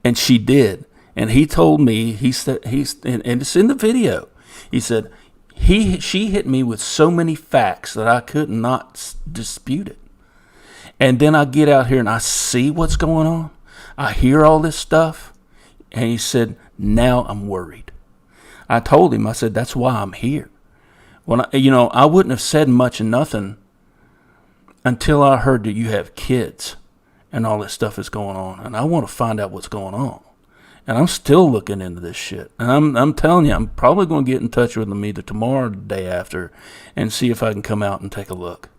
And she did. And he told me, and it's in the video. He said, she hit me with so many facts that I could not dispute it. And then I get out here and I see what's going on. I hear all this stuff. And he said, now I'm worried. I told him, I said, that's why I'm here. When I wouldn't have said much of nothing until I heard that you have kids and all this stuff is going on. And I want to find out what's going on. And I'm still looking into this shit. And I'm telling you, I'm probably going to get in touch with them either tomorrow or the day after and see if I can come out and take a look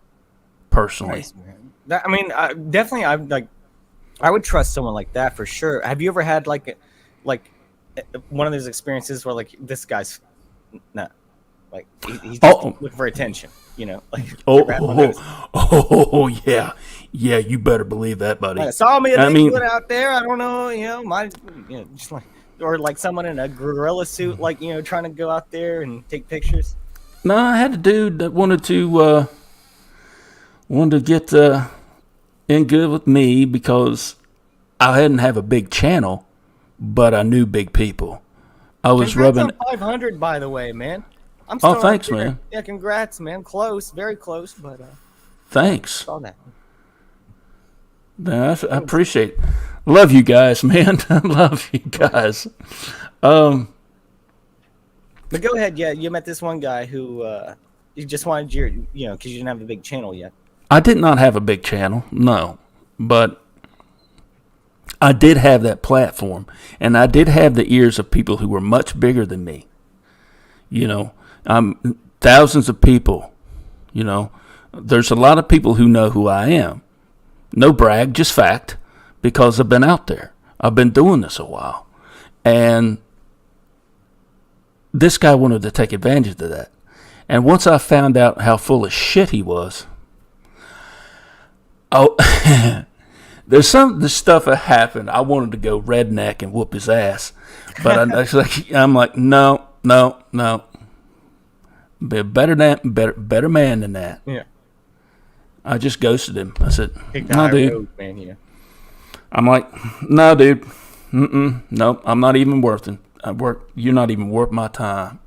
personally. Nice, man. Definitely, I would trust someone like that for sure. Have you ever had like one of those experiences where like this guy's not like he's just looking for attention, Yeah, you better believe that, buddy. I saw me out there. I don't know, just like, or like someone in a gorilla suit, like trying to go out there and take pictures. No, I had a dude that wanted to get in good with me because I didn't have a big channel, but I knew big people. I was rubbing on 500, by the way, man. I'm still thanks, man. Yeah, congrats, man. Close, very close, but thanks. Saw that. I appreciate it. Love you guys, man. Love you guys. But go ahead. Yeah, you met this one guy who you just wanted because you didn't have a big channel yet. I did not have a big channel, no, but I did have that platform, and I did have the ears of people who were much bigger than me. Thousands of people. There's a lot of people who know who I am. No brag, just fact, because I've been out there. I've been doing this a while. And this guy wanted to take advantage of that. And once I found out how full of shit he was, there's the stuff that happened. I wanted to go redneck and whoop his ass. But I'm like, no. Be a better man than that. Yeah. I just ghosted him. I said, no, dude. Man, I'm like, no, dude. Nope. I'm not even worth it. You're not even worth my time.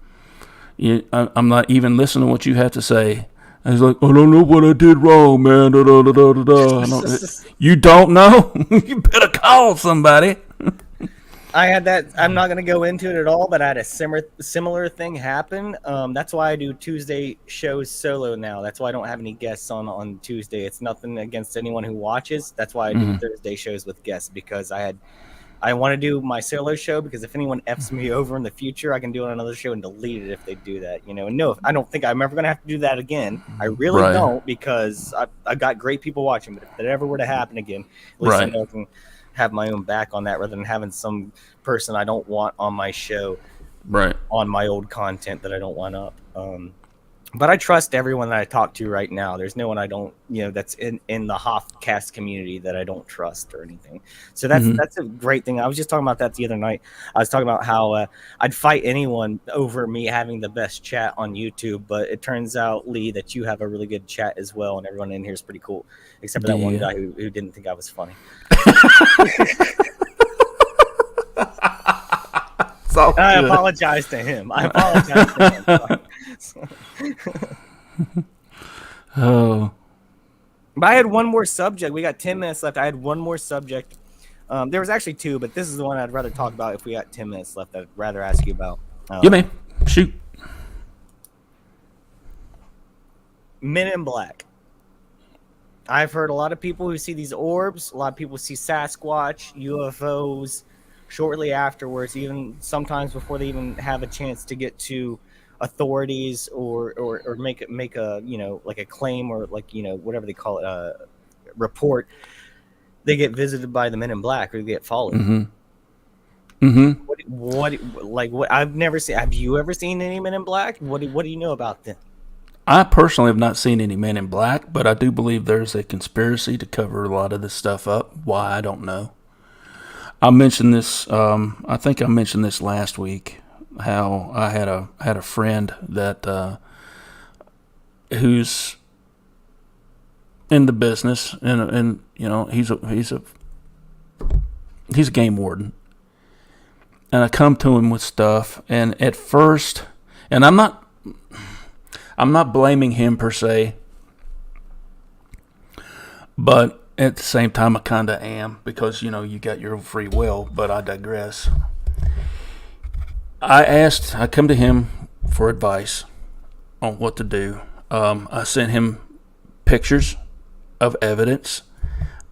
I'm not even listening to what you have to say. I was like, I don't know what I did wrong, man. You don't know? You better call somebody. I had that. I'm not going to go into it at all, but I had a similar thing happen. That's why I do Tuesday shows solo now. That's why I don't have any guests on Tuesday. It's nothing against anyone who watches. That's why I do Thursday shows with guests, because I want to do my solo show, because if anyone F's me over in the future, I can do it on another show and delete it if they do that. And no, I don't think I'm ever going to have to do that again. I really don't, because I got great people watching. But if that ever were to happen again, at least I know I can have my own back on that, rather than having some person I don't want on my show, on my old content that I don't want up. But I trust everyone that I talk to right now. There's no one I don't, that's in the Hoffcast community that I don't trust or anything. So that's a great thing. I was just talking about that the other night. I was talking about how I'd fight anyone over me having the best chat on YouTube, but it turns out, Lee, that you have a really good chat as well, and everyone in here is pretty cool, except for that one guy who didn't think I was funny. I apologize to him. Oh. But I had one more subject. We got 10 minutes left. I had one more subject. There was actually two, but this is the one I'd rather talk about. If we got 10 minutes left, I'd rather ask you about. Yeah, man. Shoot. Men in Black. I've heard a lot of people who see these orbs. A lot of people see Sasquatch, UFOs shortly afterwards, even sometimes before they even have a chance to get to authorities or make a like a claim, or like whatever they call it, report. they get visited by the Men in Black or they get followed. Mm-hmm. Mm-hmm. What? I've never seen. Have you ever seen any Men in Black? What do you know about them? I personally have not seen any Men in Black, but I do believe there's a conspiracy to cover a lot of this stuff up. Why, I don't know. I mentioned this. I think I mentioned this last week. How I had a friend that who's in the business, and you know he's a game warden, and I come to him with stuff, and at first, and I'm not blaming him per se, but at the same time I kind of am, because you know you got your free will. But I digress. I come to him for advice on what to do. I sent him pictures of evidence,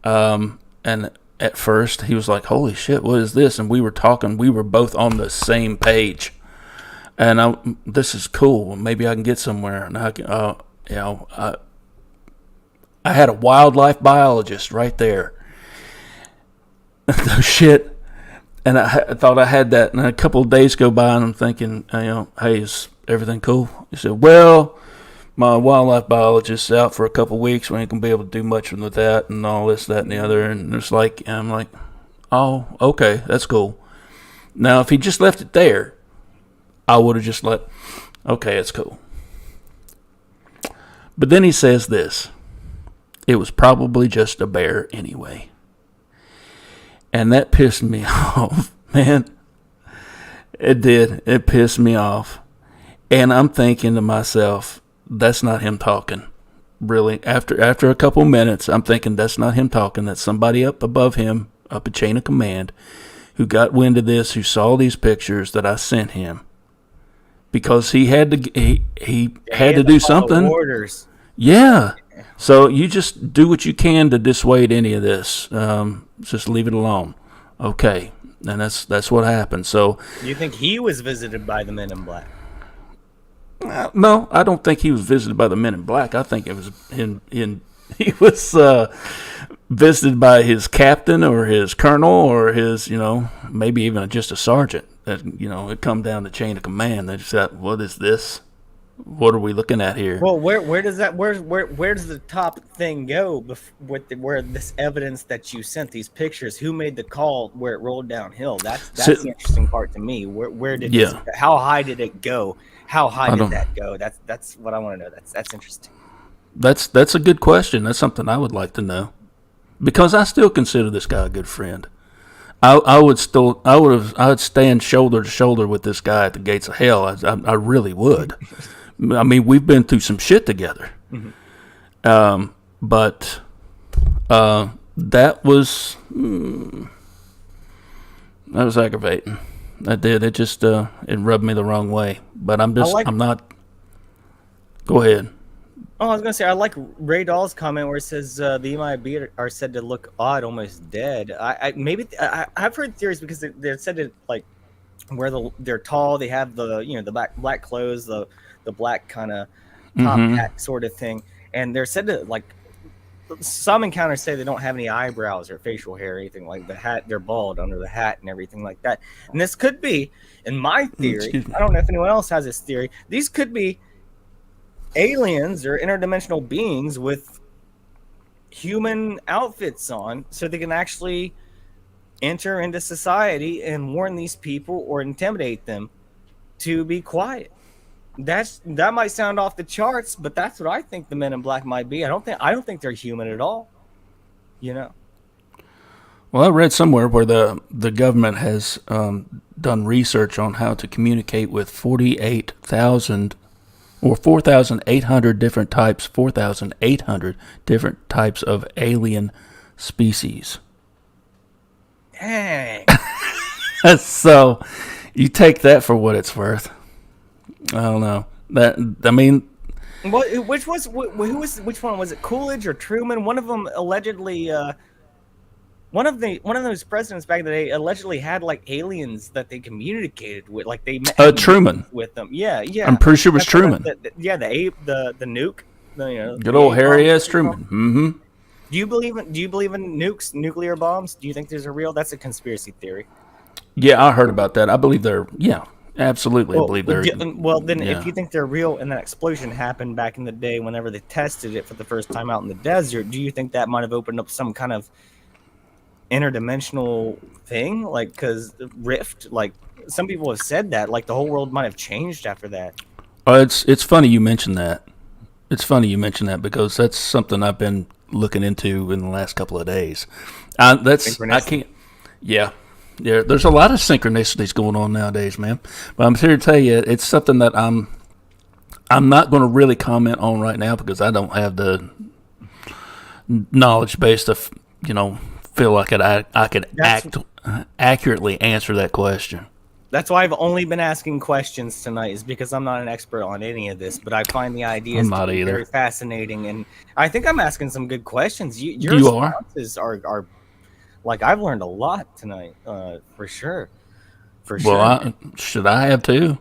and at first he was like, "Holy shit, what is this?" And we were talking. We were both on the same page. And this is cool. Maybe I can get somewhere. And I had a wildlife biologist right there. No shit. And I thought I had that. And a couple of days go by, and I'm thinking, hey, is everything cool? He said, well, my wildlife biologist's out for a couple of weeks. We ain't gonna be able to do much with that, and all this, that, and the other. And I'm like, oh, okay, that's cool. Now, if he just left it there, I would have just okay, it's cool. But then he says this: it was probably just a bear anyway. And that pissed me off, man. It did. It pissed me off. And I'm thinking to myself, that's not him talking. Really, after a couple minutes, I'm thinking that's not him talking. That's somebody up above him, up a chain of command, who got wind of this, who saw these pictures that I sent him. Because he had to do something. Orders. Yeah. So you just do what you can to dissuade any of this. Just leave it alone. Okay. And that's what happened. So you think he was visited by the Men in Black? No, I don't think he was visited by the Men in Black. I think it was he was visited by his captain or his colonel or his, maybe even just a sergeant. That, it come down the chain of command. They just said, what is this? What are we looking at here? Well, where does the top thing go where this evidence that you sent, these pictures, who made the call where it rolled downhill? That's the interesting part to me. How high did it go? How high did that go? That's what I want to know. That's interesting. That's a good question. That's something I would like to know, because I still consider this guy a good friend. I would stand shoulder to shoulder with this guy at the gates of hell. I really would. I mean, we've been through some shit together. Mm-hmm. But that was aggravating. That did. It just it rubbed me the wrong way. But I'm not. Go ahead. Oh, I was gonna say, I like Ray Dahl's comment where it says the MIB are said to look odd, almost dead. I've heard theories because they're said to, like, where they're tall, they have the black clothes, the black kind of top hat sort of thing, and they're said to, like, some encounters say they don't have any eyebrows or facial hair or anything like the hat. They're bald under the hat and everything like that. And this could be, in my theory, I don't know if anyone else has this theory, these could be aliens or interdimensional beings with human outfits on, so they can actually enter into society and warn these people or intimidate them to be quiet. That might sound off the charts, but that's what I think the Men in Black might be. I don't think they're human at all. Well, I read somewhere where the government has done research on how to communicate with 48,000 or 4,800 different types of alien species. Dang. So you take that for what it's worth. I don't know. Which one was it? Coolidge or Truman? One of them allegedly. One of those presidents back in the day allegedly had, like, aliens that they communicated with, like they met Truman with them. Yeah. I'm pretty sure it was Truman. The nuke. Good old hairy ass Truman. Mm-hmm. Do you believe in nukes, nuclear bombs? Do you think there's a real? That's a conspiracy theory. Yeah, I heard about that. I believe they're. Yeah, absolutely. I believe they're. Well, then, Yeah. if you think they're real, and that explosion happened back in the day, whenever they tested it for the first time out in the desert, do you think that might have opened up some kind of interdimensional thing, like because rift? Like some people have said that, like the whole world might have changed after that. It's funny you mentioned that. It's funny you mentioned that because that's something I've been looking into in the last couple of days. I can't. Yeah. Yeah, there's a lot of synchronicities going on nowadays, man. But I'm here to tell you, it's something that I'm not going to really comment on right now because I don't have the knowledge base to, feel like I could accurately answer that question. That's why I've only been asking questions tonight, is because I'm not an expert on any of this, but I find the ideas to be very fascinating, and I think I'm asking some good questions. Your responses are like, I've learned a lot tonight, for sure. Well, should I have too?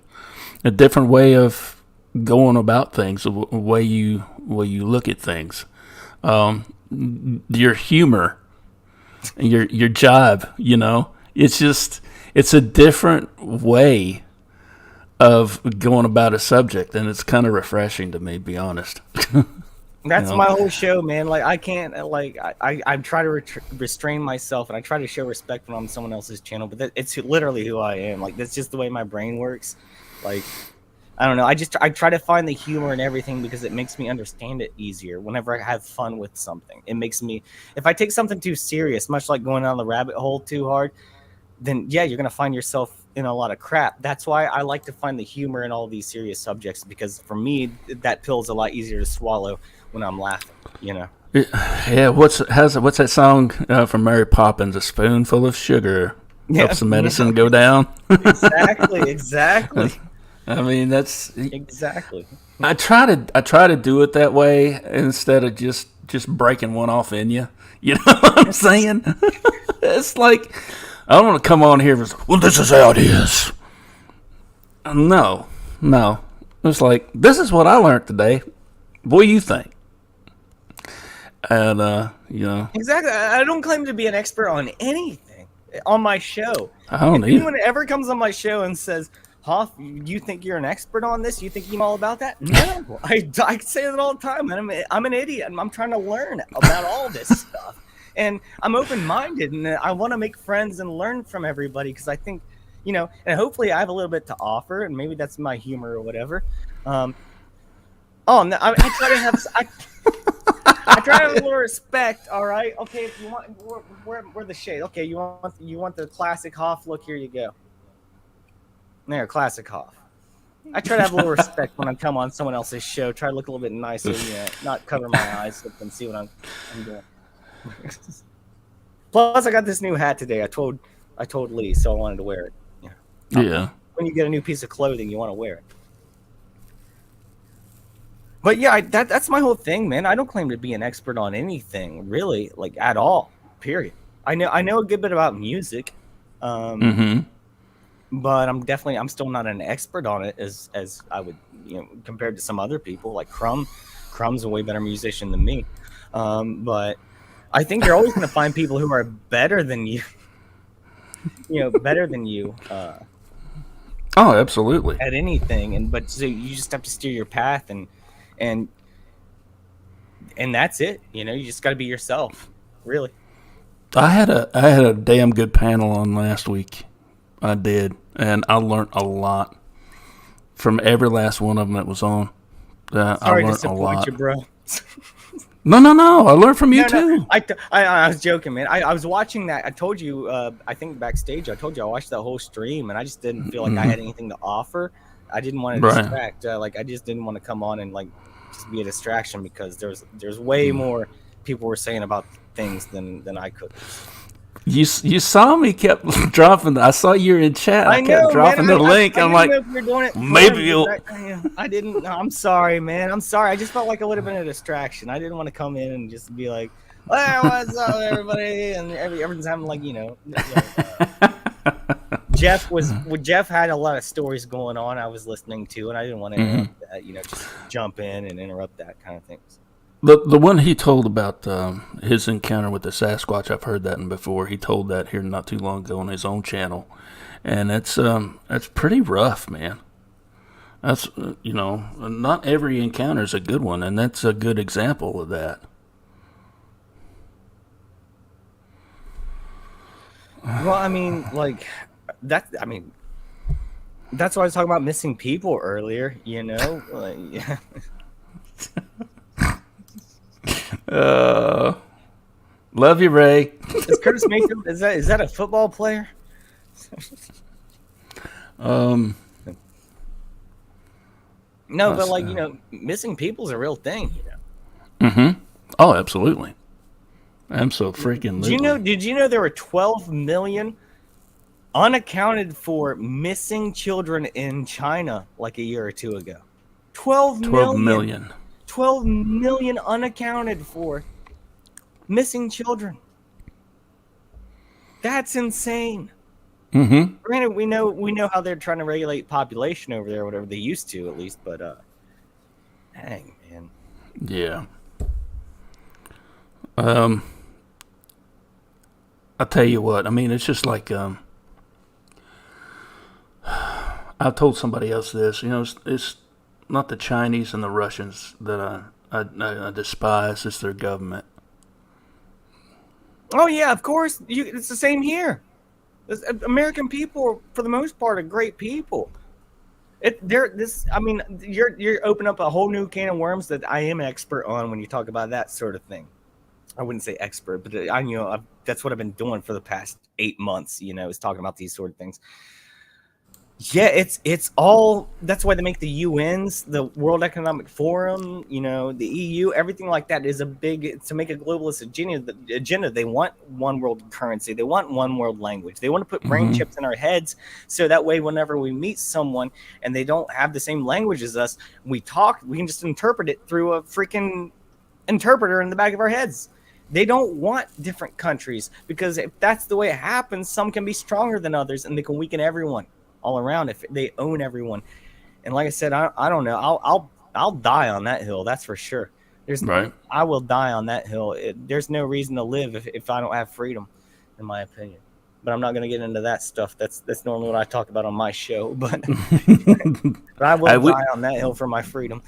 A different way of going about things, a way you look at things, your humor, your jibe. It's a different way of going about a subject, and it's kind of refreshing to me, to be honest. That's my whole show, man. Like, I can't, like, I try to restrain myself, and I try to show respect when I'm on someone else's channel, but it's literally who I am. Like, that's just the way my brain works. Like, I don't know. I try to find the humor in everything because it makes me understand it easier whenever I have fun with something. It makes me, if I take something too serious, much like going down the rabbit hole too hard, then yeah, you're going to find yourself in a lot of crap. That's why I like to find the humor in all these serious subjects, because for me, that pill's a lot easier to swallow when I'm laughing, Yeah, what's that song from Mary Poppins? A spoonful of sugar helps the medicine go down. Exactly. I mean, that's exactly. I try to do it that way instead of just breaking one off in you. You know what I'm saying? It's like, I don't want to come on here and say, well, this is how it is. No. It's like, this is what I learned today. What do you think? And, Exactly. I don't claim to be an expert on anything on my show. I don't If anyone ever comes on my show and says, Hoff, you think you're an expert on this? You think you know all about that? No. I say that all the time. And I'm an idiot, and I'm trying to learn about all this stuff. And I'm open-minded, and I want to make friends and learn from everybody, because I think, and hopefully I have a little bit to offer, and maybe that's my humor or whatever. No, I try to have... I try to have a little respect, all right? Okay, if you want... We're the shade. Okay, you want the classic Hoff look? Here you go. There, classic Hoff. I try to have a little respect when I come on someone else's show. Try to look a little bit nicer, not cover my eyes so they can see what I'm doing. Plus, I got this new hat today. I told Lee, so I wanted to wear it. Yeah. When you get a new piece of clothing, you want to wear it. But yeah, that's my whole thing, man. I don't claim to be an expert on anything, really, like at all. Period. I know a good bit about music, but I'm still not an expert on it as I would, compared to some other people. Like Crumb's a way better musician than me, but I think you're always going to find people who are better than you. Better than you. Oh, absolutely. At anything, but so you just have to steer your path, and that's it. You just got to be yourself, really. I had a damn good panel on last week. I did, and I learned a lot from every last one of them that was on. Sorry to disappoint you, bro. No. I learned from you too. I was joking, man. I was watching that. I told you, I think backstage, I told you I watched that whole stream, and I just didn't feel like I had anything to offer. I didn't want to distract. I just didn't want to come on and just be a distraction, because there's way more people were saying about things than I could. You saw me kept dropping. I saw you in chat. I kept dropping the link. I'm like, maybe you'll. I didn't. No, I'm sorry, man. I'm sorry. I just felt like it would have been a distraction. I didn't want to come in and just be like, "Well, what's up, everybody?" And everyone's having Jeff had a lot of stories going on. I was listening to, and I didn't want to interrupt that. Just jump in and interrupt that kind of things. The one he told about his encounter with the Sasquatch, I've heard that before. He told that here not too long ago on his own channel, and that's pretty rough, man. That's not every encounter is a good one, and that's a good example of that. Well, I mean, like that. I mean, that's why I was talking about missing people earlier. You know, like, yeah. Love you, Ray. Is Curtis Mayfield? Is that a football player? No, but like missing people is a real thing. Mm-hmm. Oh, absolutely. I'm so freaking. Did you know there were 12 million unaccounted for missing children in China like a year or two ago? 12 million. 12 million unaccounted for missing children. That's insane. Mm-hmm. Granted, we know how they're trying to regulate population over there, whatever they used to at least, but dang, man. Yeah. I'll tell you what. I mean, it's just like I told somebody else this. It's not the Chinese and the Russians that I despise. It's their government. Oh yeah, of course. It's the same here. American people, for the most part, are great people. You're opening up a whole new can of worms that I am an expert on when you talk about that sort of thing. I wouldn't say expert, but that's what I've been doing for the past 8 months. Is talking about these sort of things. Yeah, it's all. That's why they make the UNs, the World Economic Forum, the EU, everything like that is to make a globalist agenda. They want one world currency. They want one world language. They want to put brain chips in our heads so that way whenever we meet someone and they don't have the same language as us, we can just interpret it through a freaking interpreter in the back of our heads. They don't want different countries because if that's the way it happens, some can be stronger than others and they can weaken everyone all around if they own everyone. And like I said, I don't know. I'll die on that hill. That's for sure. I will die on that hill. There's no reason to live if I don't have freedom, in my opinion. But I'm not going to get into that stuff. That's normally what I talk about on my show. But, but I will die on that hill for my freedom.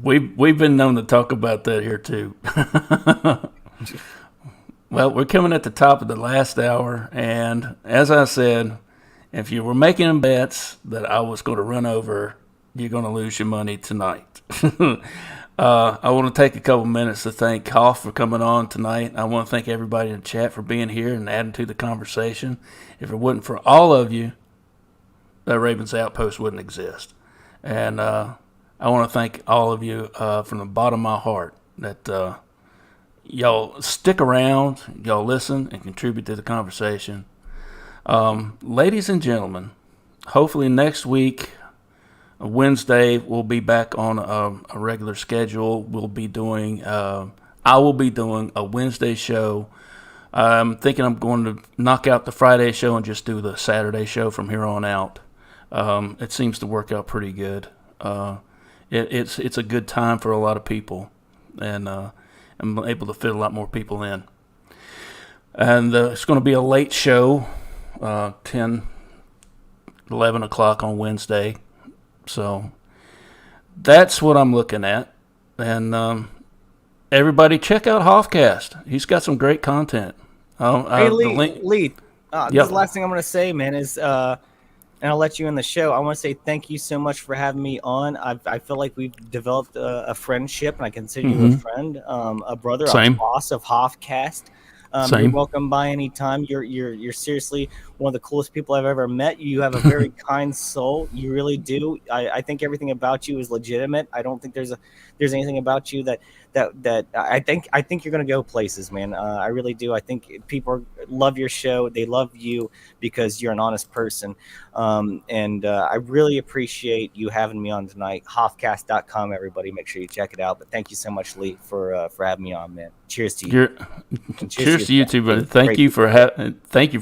We've been known to talk about that here too. Well, we're coming at the top of the last hour, and as I said, if you were making bets that I was going to run over, you're going to lose your money tonight. I want to take a couple minutes to thank Hoff for coming on tonight. I want to thank everybody in the chat for being here and adding to the conversation. If it wasn't for all of you, that Ravens Outpost wouldn't exist. And I want to thank all of you from the bottom of my heart that y'all stick around, y'all listen, and contribute to the conversation. Ladies and gentlemen, hopefully next week, Wednesday, we'll be back on a regular schedule. I will be doing a Wednesday show. I'm thinking I'm going to knock out the Friday show and just do the Saturday show from here on out. It seems to work out pretty good. It's a good time for a lot of people, and I'm able to fit a lot more people in. And it's going to be a late show. 10, 11 o'clock on Wednesday. So that's what I'm looking at. And everybody check out Hoffcast. He's got some great content. Hey, Lee, this is the last thing I'm going to say, man, is, and I'll let you in the show. I want to say thank you so much for having me on. I feel like we've developed a friendship, and I consider you a friend, a brother, a boss of Hoffcast. You're welcome by any time. You're seriously one of the coolest people I've ever met. You have a very kind soul. You really do. I think everything about you is legitimate. I don't think there's anything about you that I think you're gonna go places, man. I really do. I think people love your show. They love you because you're an honest person. And I really appreciate you having me on tonight. Hoffcast.com, everybody. Make sure you check it out. But thank you so much, Lee, for having me on, man. Cheers to you. Cheers to you too, brother. Thank you for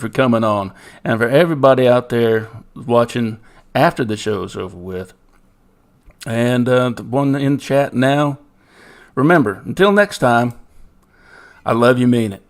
coming on, and for everybody out there watching after the show is over with. And the one in chat now, Remember, until next time, I love you, mean it.